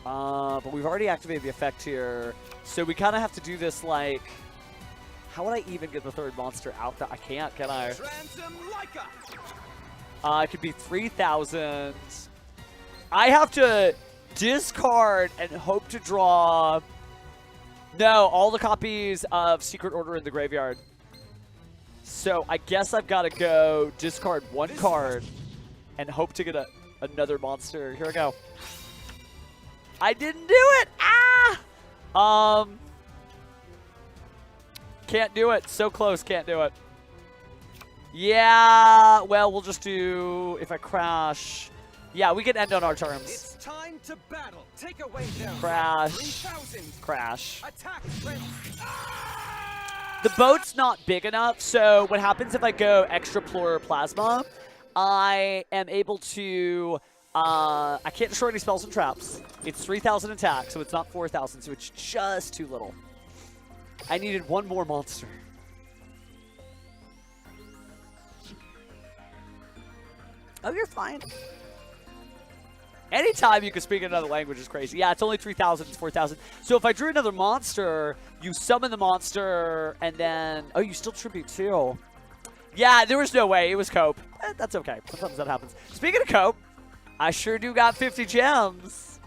But we've already activated the effect here. So we kind of have to do this like... How would I even get the third monster out? I can't, can I? It could be 3,000. I have to discard and hope to draw... No, all the copies of Secret Order in the graveyard. So I guess I've got to go discard 1 card and hope to get another monster. Here I go. I didn't do it! Ah! Can't do it. So close, can't do it. Yeah, well, we'll just do... If I crash... Yeah, we can end on our terms. It's time to battle. Take away their Crash. 3,000. Crash. Attack. The boat's not big enough, so what happens if I go extra Plur Plasma, I am able to... I can't destroy any spells and traps. It's 3,000 attack, so it's not 4,000, so it's just too little. I needed 1 more monster. Oh, you're fine. Anytime you can speak another language is crazy. Yeah, it's only 3,000, it's 4,000. So if I drew another monster, you summon the monster, and then... Oh, you still tribute too. Yeah, there was no way. It was Cope. That's okay. Sometimes that happens. Speaking of Cope, I sure do got 50 gems.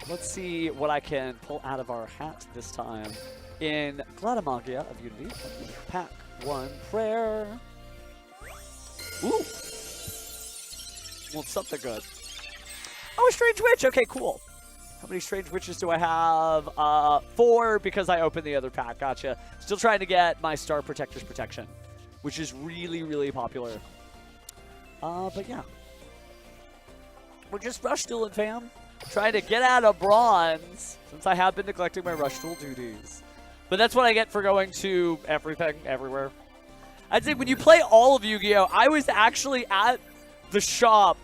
Let's see what I can pull out of our hat this time. In Gladimagia of Unity, pack 1 prayer. Ooh. Well, something good. Oh, a Strange Witch. Okay, cool. How many Strange Witches do I have? 4 because I opened the other pack. Gotcha. Still trying to get my Star Protector's protection, which is really, really popular. But yeah. We're just Rush Dueling, fam. Trying to get out of bronze since I have been neglecting my Rush Duel duties. But that's what I get for going to everything, everywhere. I'd say when you play all of Yu-Gi-Oh! I was actually at the shop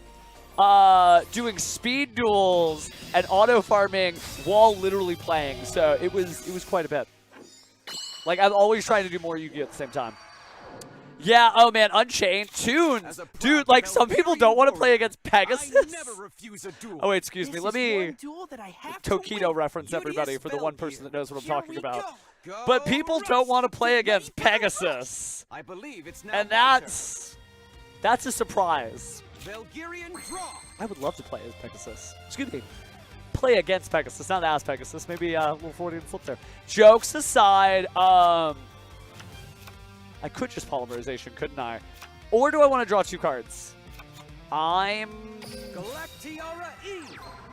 doing speed duels and auto farming while literally playing. So it was quite a bit. Like, I'm always trying to do more Yu-Gi-Oh! At the same time. Yeah, oh man, Unchained, Tunes. Dude, like, some people don't want to play against Pegasus. Oh wait, excuse me, let me Tokido reference everybody for the one person that knows what I'm talking about. But people don't want to play against Pegasus. And that's a surprise. I would love to play as Pegasus. Excuse me. Play against Pegasus, not as Pegasus. Maybe a little 40 and flip there. Jokes aside, I could just Polymerization, couldn't I? Or do I want to draw 2 cards? I'm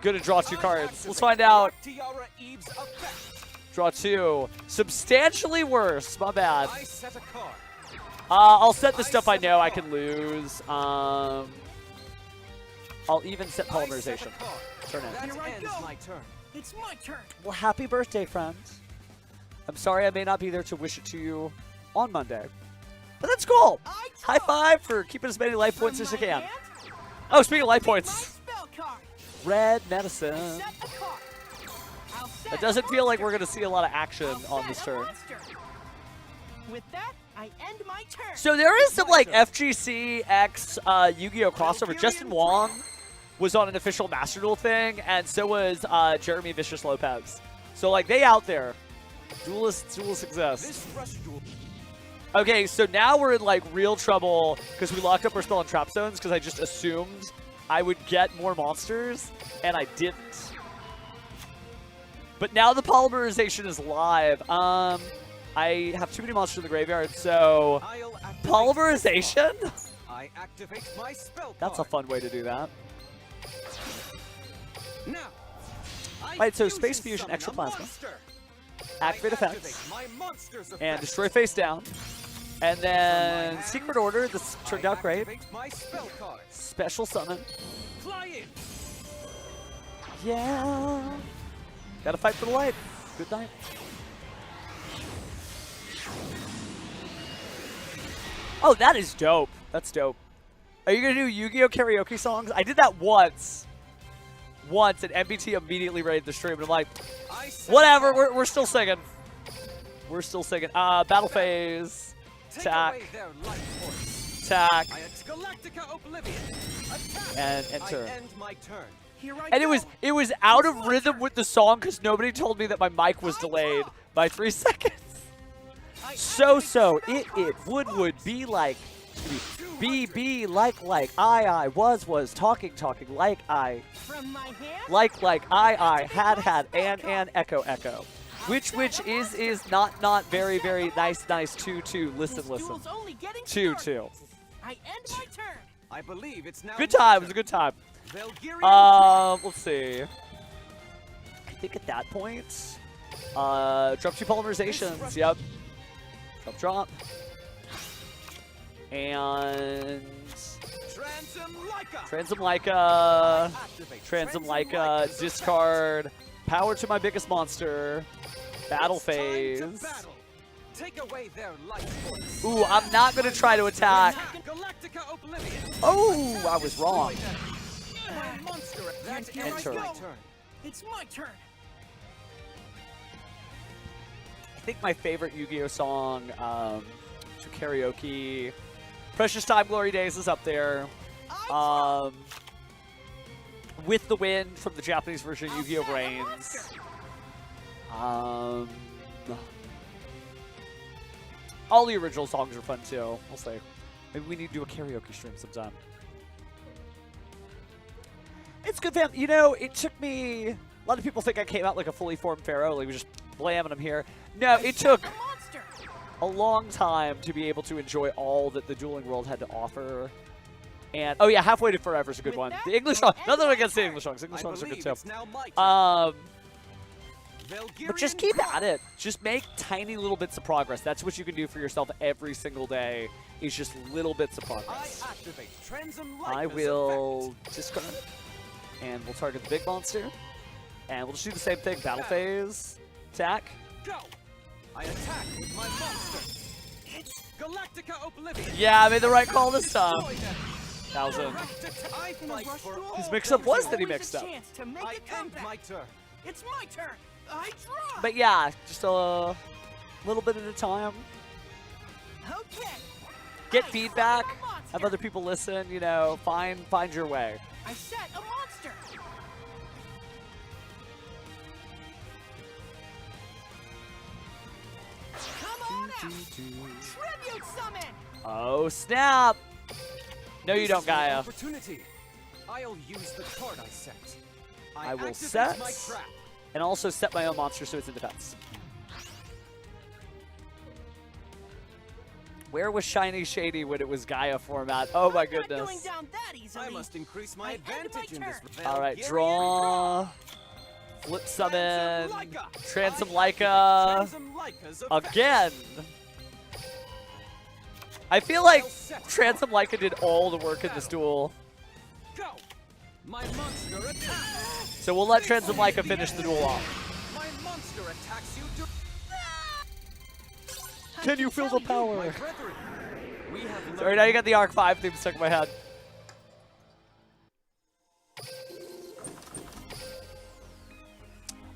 gonna draw 2 cards. Let's find out. Draw 2. Substantially worse. My bad. I'll set the stuff I know I can lose. I'll even set Polymerization. Turn it. It's my turn. Well, happy birthday, friend. I'm sorry I may not be there to wish it to you on Monday. But that's cool. High five for keeping as many life points as you can. Oh, speaking of life points. Red medicine. It doesn't feel like we're going to see a lot of action on this turn. With that, I end my turn. So there is some like FGC X Yu-Gi-Oh crossover. Justin Wong was on an official Master Duel thing, and so was Jeremy Vicious Lopez. So like they out there. Duelists exist. This rush duel. Okay, so now we're in like real trouble because we locked up our spell on trap zones because I just assumed I would get more monsters and I didn't. But now the polymerization is live. I have too many monsters in the graveyard, so polymerization? I activate my spell. That's a fun way to do that. Now. Right, so Space Fusion, extra plasma. Activate effects. And destroy face down. And then Secret Order, this turned out great. Special summon. Yeah. Gotta fight for the light. Good night. Oh, that is dope. That's dope. Are you gonna do Yu-Gi-Oh! Karaoke songs? I did that once. And MBT immediately raided the stream, and I'm like, whatever, we're still singing. We're still singing. Battle phase. Attack. Attack. And enter. And it was out of rhythm with the song because nobody told me that my mic was delayed by 3 seconds. So it would be like be like I was talking like I like I had and echo which is not very nice two listen two I end my turn. I believe it's now. good time. It was a good time. Let's see. I think at that point, drop 2 polymerizations. Yep. Drop. And Transom Leica, discard, power to my biggest monster, battle phase. Ooh, I'm not gonna try to attack. Oh, I was wrong. Enter. It's my turn. I think my favorite Yu-Gi-Oh song to karaoke, Precious Time, Glory Days is up there. With the Wind from the Japanese version of Yu-Gi-Oh! Reigns. All the original songs are fun too, I'll say. Maybe we need to do a karaoke stream sometime. It's good, fam. You know, it took me... A lot of people think I came out like a fully formed pharaoh, like we just blamming them here. No, it took a long time to be able to enjoy all that the dueling world had to offer. And, oh yeah, Halfway to Forever is a good one. The English song, nothing against the English songs. English songs are good too. But just keep at it. Just make tiny little bits of progress. That's what you can do for yourself every single day, is just little bits of progress. I will discard, and we'll target the big monster. And we'll just do the same thing. Battle phase. Attack. Go. I attack with my monster. It's Galactica Oblivion. Yeah, I made the right call this time. 1,000. His mix-up was that he mixed up. It's my turn. I draw. But yeah, just a little bit at a time. Okay. Get feedback. Have other people listen. You know, find your way. I set a monster. Come on out. Tribute summon. Oh snap! No, you don't, Gaia. Opportunity. I'll use the card I set. I will set, and also set my own monster so it's in defense. Where was Shiny Shady when it was Gaia format? Oh my goodness. Not going down that easily. I must increase my advantage in this. All right, draw. Flip summon. Transom Leica. Again. I feel like Transom Leica did all the work in this duel. Go. My monster attacks. So we'll let Transom Leica finish the duel off. My monster attacks you to... Can you feel the power? Sorry, now you got the Arc 5 theme stuck in my head.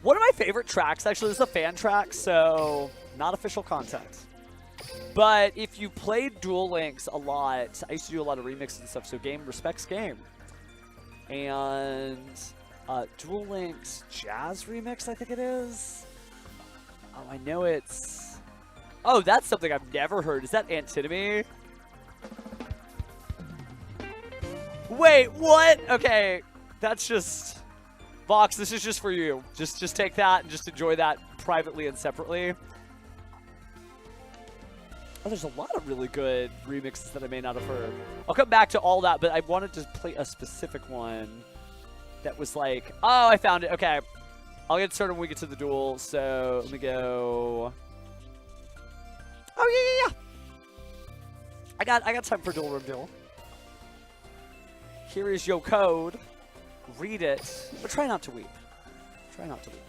One of my favorite tracks, actually, this is a fan track, so not official content. But if you played Duel Links a lot, I used to do a lot of remixes and stuff, so game respects game. And Duel Links Jazz remix, I think it is. Oh, I know it's... Oh, that's something I've never heard. Is that antinomy? Wait, what? Okay, that's just... Vox, this is just for you. Just take that and just enjoy that privately and separately. Oh, there's a lot of really good remixes that I may not have heard. I'll come back to all that, but I wanted to play a specific one that was like... Oh, I found it. Okay. I'll get started when we get to the duel. So let me go... Oh, yeah. I got time for duel room duel. Here is your code. Read it, but try not to weep. Try not to weep.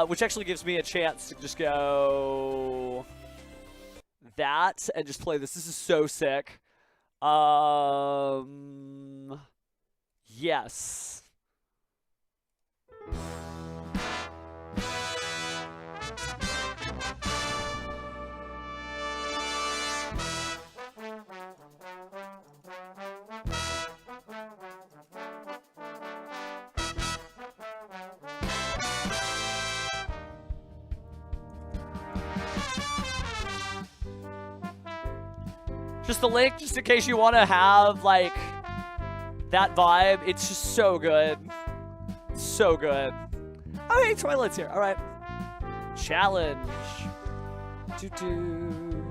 Which actually gives me a chance to just go that and just play this. This is so sick. Yes. Just the link, just in case you want to have, like, that vibe. It's just so good. So good. Oh, hey, Twilight's here. All right. Challenge. Doo-doo.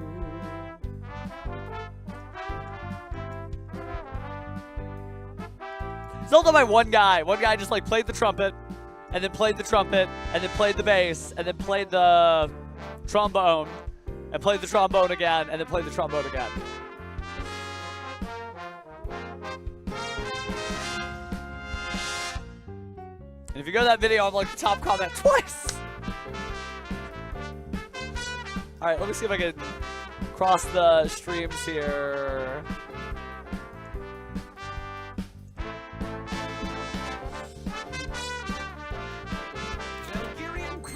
Zelda by one guy. One guy just, like, played the trumpet, and then played the trumpet, and then played the bass, and then played the trombone, and played the trombone again, and then played the trombone again. And if you go to that video, I'm like the top comment twice. All right, let me see if I can cross the streams here.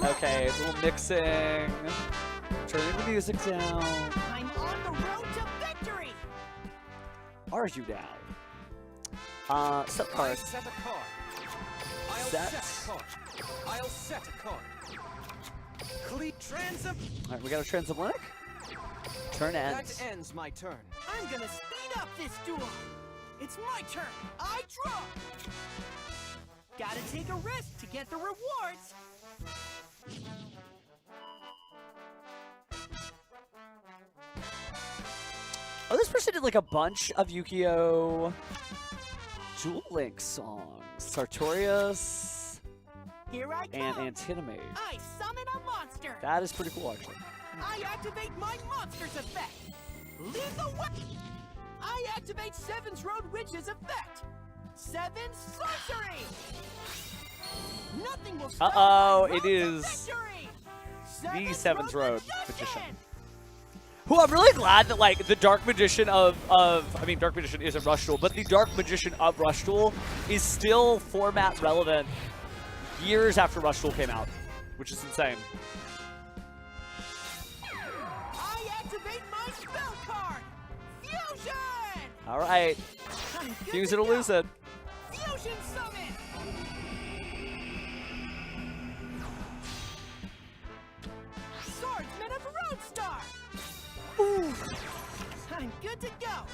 Okay, a little mixing. Turning the music down. I'm on the road to victory. Are you now? Set card. Set a card. I'll Set. set a card. I'll set a card. Complete transom. All right, we got a transatlantic. Turn ends. That ends my turn. I'm gonna speed up this duel. It's my turn. I draw. Gotta take a risk to get the rewards. Oh, this person did like a bunch of Yu-Gi-Oh! Duel Link songs. Sartorius Here I and come. Antinomy. I summon a monster. That is pretty cool, actually. I activate my monster's effect. Lethal weapon. I activate Seven's Road Witch's effect. Seven sorcery. Nothing will stop Uh-oh, my road it to is victory. the Seventh Road Magician. Who I'm really glad that, like, the Dark Magician I mean, Dark Magician isn't Rush Duel, but the Dark Magician of Rush Duel is still format relevant years after Rush Duel came out, which is insane. I activate my spell card. Fusion. All right, I'm good fuse to it or go. lose it. Fusion summon. Swordsman of Roadstar. I'm good to go.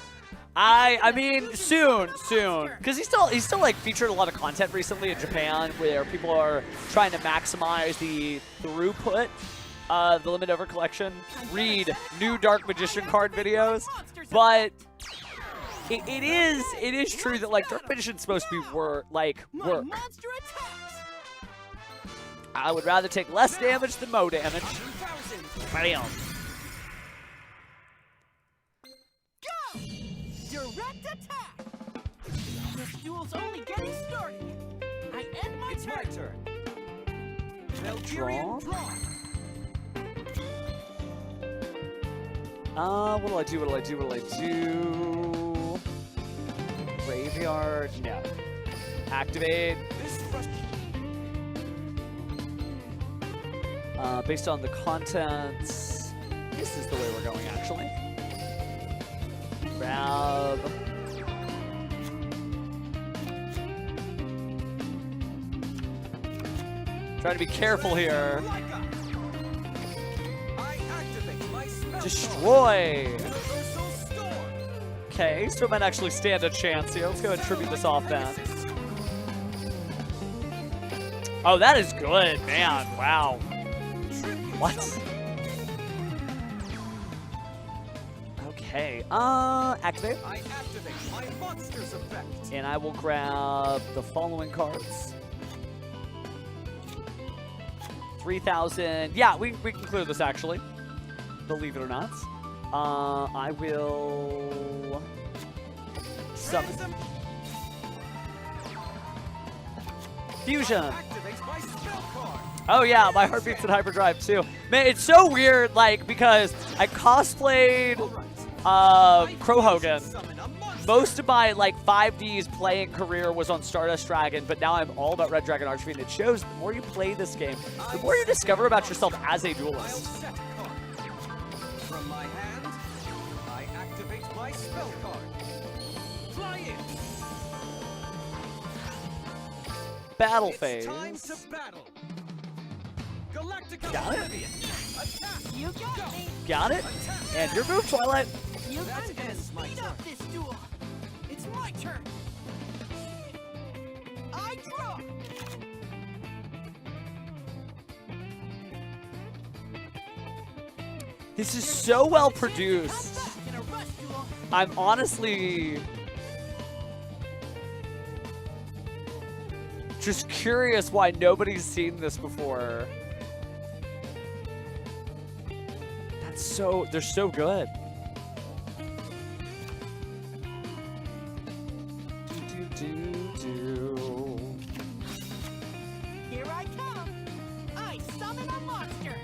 I mean, soon, because he's still like featured a lot of content recently in Japan where people are trying to maximize the throughput of the Limit Over collection. Read new Dark Magician card videos, but it is true that like Dark Magician's supposed to be work. My monster attacks. I would rather take less damage than more damage. Bam. Go! Direct attack! This duel's only getting started. I end my It's my turn. turn. Valkyrian draw. What do I do? Graveyard? No. Activate. This rush. Based on the contents, this is the way we're going, actually. Grab. Try to be careful here. Destroy. Universal Storm. Okay, so it might actually stand a chance here. Let's go ahead and tribute this off then. Oh, that is good, man. Wow. What? Okay. Activate. I activate my monster's effect. And I will grab the following cards. 3,000. Yeah, we can clear this actually. Believe it or not. I will summon. Fusion. Activates my spell card. Oh yeah, my heart beats in hyperdrive too. Man, it's so weird, like, because I cosplayed Crow Hogan. Summon a monster. Most of my like 5D's playing career was on Stardust Dragon, but now I'm all about Red Dragon Archfiend. It shows the more you play this game, the more you discover about yourself as a I'll duelist. set a card. From my hand, I activate my spell card. Fly in. Battle It's phase. time to battle. Galactica Got it? Oblivion. Attack. You got me. Got it? Attack. And your move, Twilight. You That got ends my speed turn. up this duel. It's my turn. I draw. This is so well produced. In a rush duel. I'm honestly just curious why nobody's seen this before. They're so good. Here I come. I summon a monster.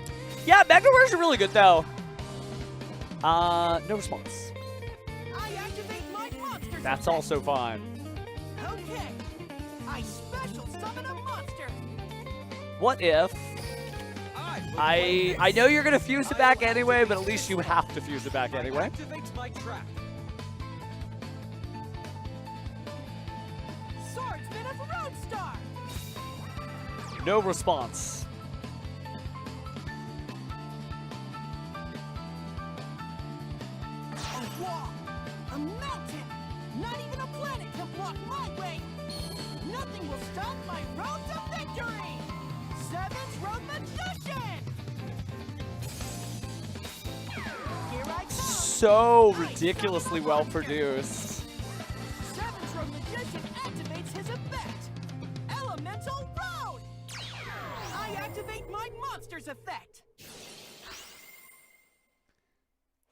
Yeah, Mega Version are really good though. No response. I activate my monster. That's also fine. Okay. I special summon a monster. What if I know you're gonna fuse it back anyway, but at least you have to fuse it back anyway. Activate my trap. Swordsman of Roadstar. No response. A wall. A mountain. Not even a planet can block my way. Nothing will stop my road to victory. Seventh Road Magician. Here I come. So ridiculously well produced. Seventh Road Magician activates his effect. Elemental Road. I activate my monster's effect.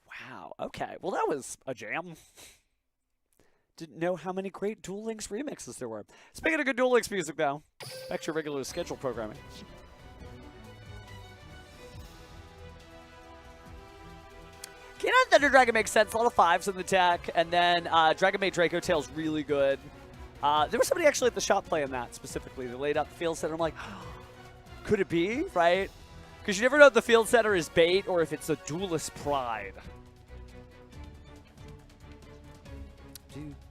Wow. Okay. Well, that was a jam. Didn't know how many great Duel Links remixes there were. Speaking of good Duel Links music, though, back to your regular schedule programming. Canine Thunder Dragon makes sense. A lot of 5s in the deck, and then Dragon Maid Draco Tail's really good. There was somebody actually at the shop playing that specifically. They laid out the field center. I'm like, could it be, right? Because you never know if the field center is bait or if it's a duelist pride.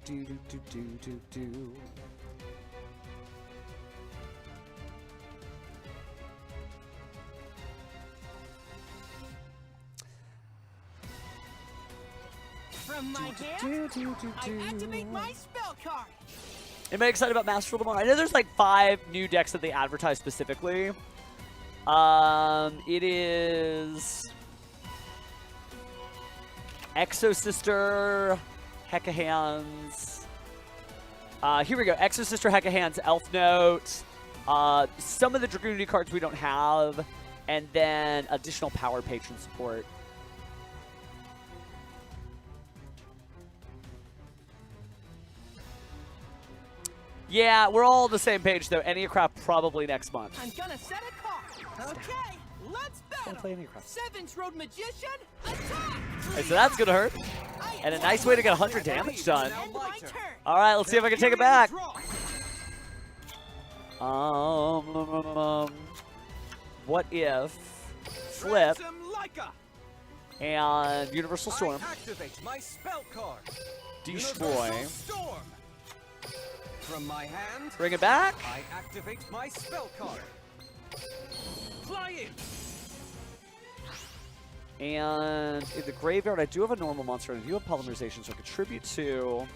Do. From my hand, I activate my spell card. Am I excited about Master tomorrow? I know there's like 5 new decks that they advertise specifically. It is Exo Sister, Hecka Hands. Here we go. Exo Sister, Hecka Hands, Elf Note. Some of the Dragoonity cards we don't have, and then additional power patron support. Yeah, we're all on the same page though. Enneacraft probably next month. I'm gonna set a card. Okay, let's Don't battle. play Enneacraft. Seventh Road Magician, attack. Hey, so that's gonna hurt. I And a nice way to get 100 damage done. end my turn. All right, let's see if I can take it back. Draw. What if Flip Ransom Leica. and Universal Storm I activate my spell card. destroy? Universal Storm. From my hand, Bring it back. I activate my spell card. Fly in. And in the graveyard, I do have a normal monster, and I do have polymerization, so I contribute 2.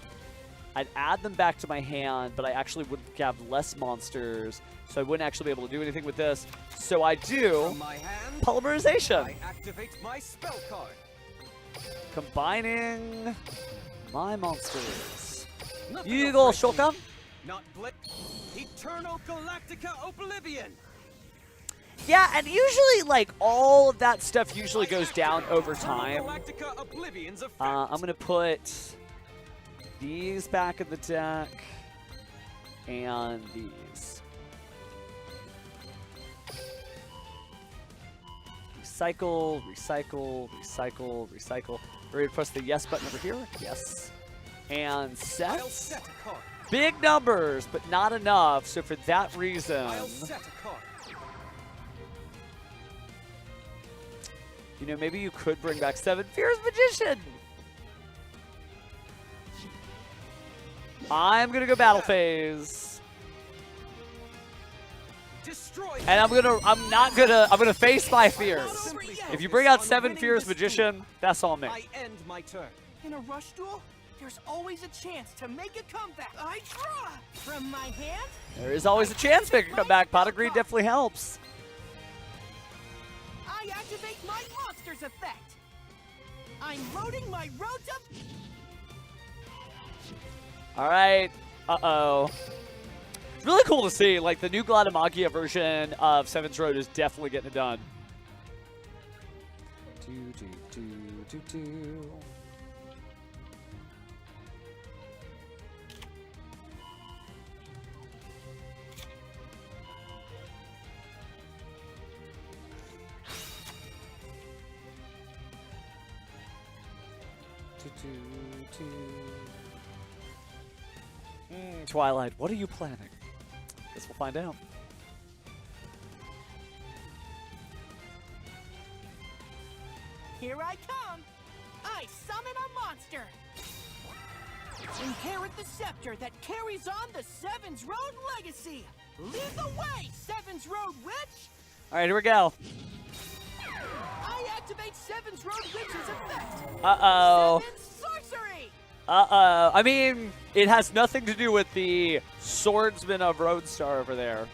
I'd add them back to my hand, but I actually would have less monsters, so I wouldn't actually be able to do anything with this. So I do From my hand, polymerization. I activate my spell card. Combining my monsters. Nothing You will go, break me. Shoka. Not Eternal Galactica Oblivion. Yeah, and usually, like, all of that stuff usually goes down over Eternal time. Galactica Oblivion's effect. I'm going to put these back in the deck and these. Recycle, recycle, recycle, recycle. Ready to press the yes button over here? Yes. And I'll set. set a card. Big numbers, but not enough. So for that reason, I'll set a card. you know, maybe you could bring back 7 Fierce Magician. I'm gonna go battle phase. Destroy. And I'm gonna face my fears. If you bring out 7 Fierce Magician, that's on me. I end my turn. In a rush duel, there's always a chance to make a comeback. I draw from my hand. There is always a chance to come back. Pot of Greed definitely helps. I activate my monster's effect. I'm loading my road to. All right. Uh-oh. It's really cool to see. Like, the new Gladimagia version of Seven's Road is definitely getting it done. Twilight, what are you planning? Guess we'll find out. Here I come. I summon a monster. Inherit the scepter that carries on the Seven's Road legacy. Lead the way, Seven's Road Witch. All right, here we go. I activate Seven's Road Witch's effect. Uh-oh. Seven sorcery. Uh-oh. I mean, it has nothing to do with the Swordsman of Roadstar over there.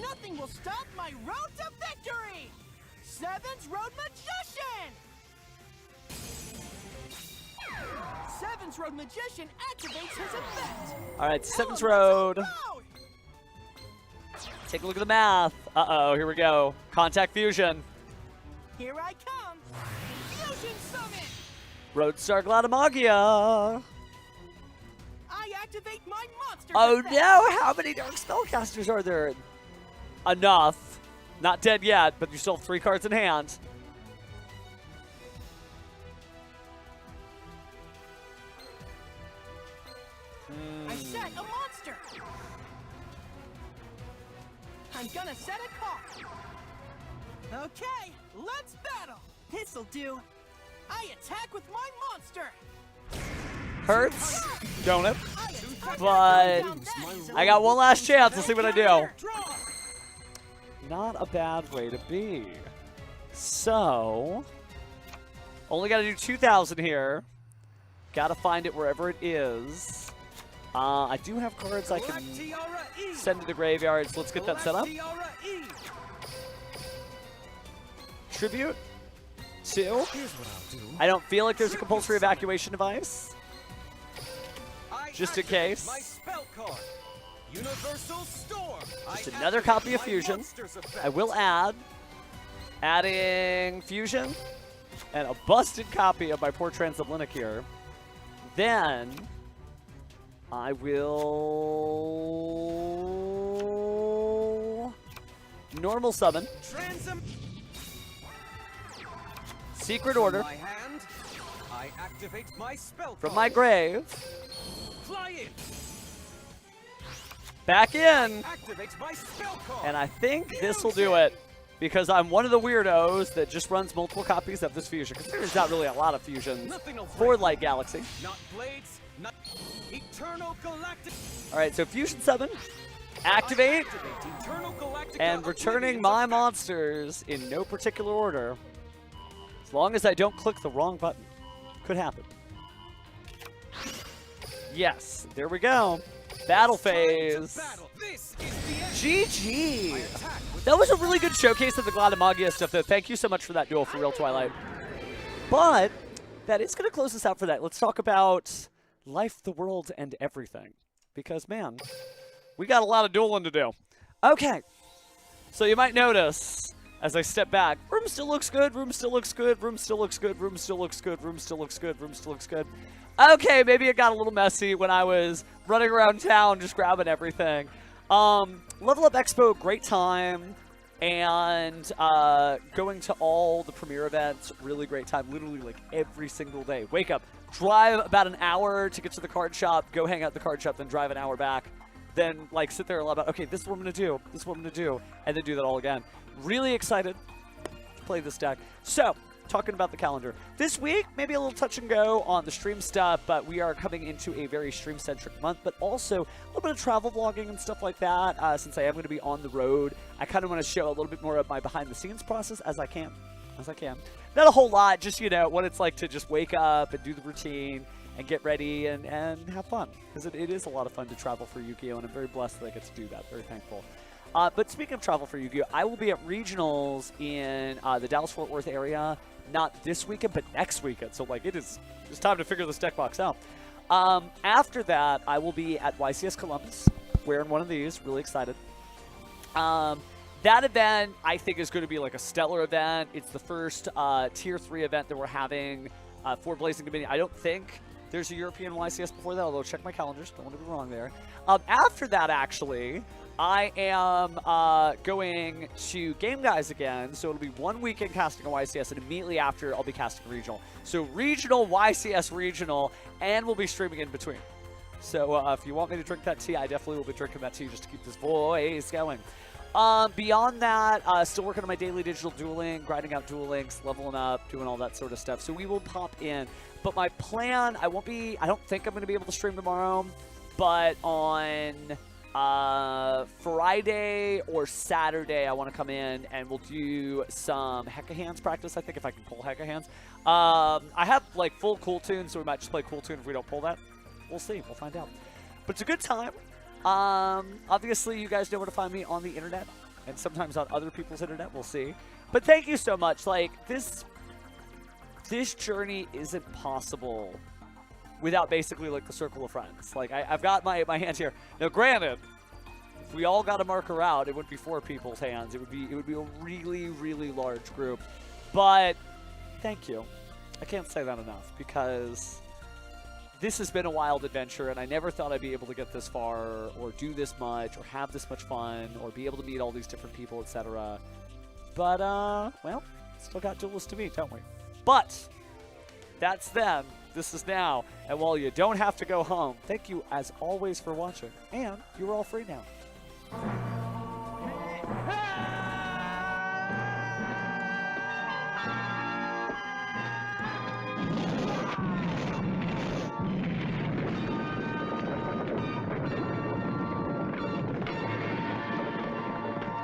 Nothing will stop my road to victory. Seven's Road Magician. Seven's Road Magician activates his effect. All right, Seven's Elemental Road. Road. Take a look at the math. Uh-oh, here we go. Contact Fusion. Here I come. Fusion Summon. Roadstar Gladimagia. I activate my monster. Oh effect. no, how many Dark Spellcasters are there? Enough. Not dead yet, but you still have 3 cards in hand. I set a monster. I'm gonna set a card. Okay, let's battle. This'll do. I attack with my monster. Hurts, don't it? I attack But down that. I got one last chance. Let's see what I do. Draw. Not a bad way to be. So, only got to do 2,000 here. Got to find it wherever it is. I do have cards I can send to the graveyard, so let's get that set up. Tribute 2. I don't feel like there's a compulsory evacuation device. Just in case. My spell card. Universal Storm. Just another copy of Fusion. I will adding Fusion and a busted copy of my poor Transatlantic here. Then I will normal summon. Secret Order My hand, I activate my spell from card. my grave. Fly in. Back in. Activate my spell card. And I think this will do it. because I'm one of the weirdos that just runs multiple copies of this fusion, because there's not really a lot of fusions for Light Galaxy. Not blades, not eternal galactic. All right, so Fusion 7, activate, Eternal galactic. and returning my monsters in no particular order, as long as I don't click the wrong button. Could happen. Yes, there we go. Battle phase. GG. That was a really good showcase of the Gladimagia stuff, though. Thank you so much for that duel, for real, Twilight. But that is going to close us out for that. Let's talk about life, the world, and everything. Because, man, we got a lot of dueling to do. Okay. So you might notice, as I step back, room still looks good, room still looks good, room still looks good, room still looks good, room still looks good, room still looks good. Okay, maybe it got a little messy when I was running around town just grabbing everything. Level Up Expo, great time. And going to all the premiere events, really great time. Literally like every single day. Wake up, drive about an hour to get to the card shop, go hang out at the card shop, then drive an hour back. Then like sit there and about, okay, this is what I'm going to do, this is what I'm going to do, and then do that all again. Really excited to play this deck. So, talking about the calendar. This week, maybe a little touch and go on the stream stuff, but we are coming into a very stream-centric month, but also a little bit of travel vlogging and stuff like that. Since I am going to be on the road, I kind of want to show a little bit more of my behind-the-scenes process as I can. Not a whole lot, just, you know, what it's like to just wake up and do the routine and get ready and have fun. Because it is a lot of fun to travel for Yu-Gi-Oh! And I'm very blessed that I get to do that. Very thankful. But speaking of travel for Yu-Gi-Oh!, I will be at regionals in the Dallas-Fort Worth area. Not this weekend, but next weekend. So, like, it's time to figure this deck box out. After that, I will be at YCS Columbus, wearing one of these. Really excited. That event, I think, is going to be, like, a stellar event. It's the first Tier 3 event that we're having for Blazing Dominion. I don't think there's a European YCS before that, although check my calendars. Don't want to be wrong there. After that, actually, I am going to Game Guys again, so it'll be 1 weekend casting a YCS, and immediately after, I'll be casting Regional. So Regional, YCS Regional, and we'll be streaming in between. So if you want me to drink that tea, I definitely will be drinking that tea just to keep this voice going. Beyond that, still working on my daily digital dueling, grinding out duel links, leveling up, doing all that sort of stuff. So we will pop in. But my plan, I don't think I'm going to be able to stream tomorrow, but on Friday or Saturday, I want to come in and we'll do some Hecka Hands practice, I think, if I can pull Hecka Hands. I have, like, full Cool Tune, so we might just play Cool Tune if we don't pull that. We'll see. We'll find out. But it's a good time. Obviously, you guys know where to find me on the internet, and sometimes on other people's internet. We'll see. But thank you so much. Like, this journey isn't possible without basically, like, the circle of friends. Like, I've got my hands here. Now, granted, if we all got a marker out, it wouldn't be 4 people's hands. It would be a really, really large group. But thank you. I can't say that enough, because this has been a wild adventure, and I never thought I'd be able to get this far, or do this much, or have this much fun, or be able to meet all these different people, etc. But, well, still got duelists to meet, don't we? But that's then. This is now. And while you don't have to go home, thank you, as always, for watching. And you're all free now.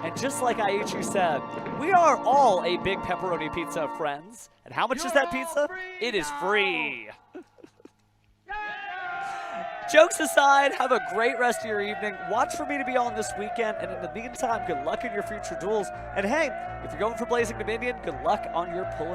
And just like Aichi said, we are all a big pepperoni pizza of friends. And how much is that pizza? It is free. Jokes aside, have a great rest of your evening. Watch for me to be on this weekend. And in the meantime, good luck in your future duels. And hey, if you're going for Blazing Dominion, good luck on your pulling.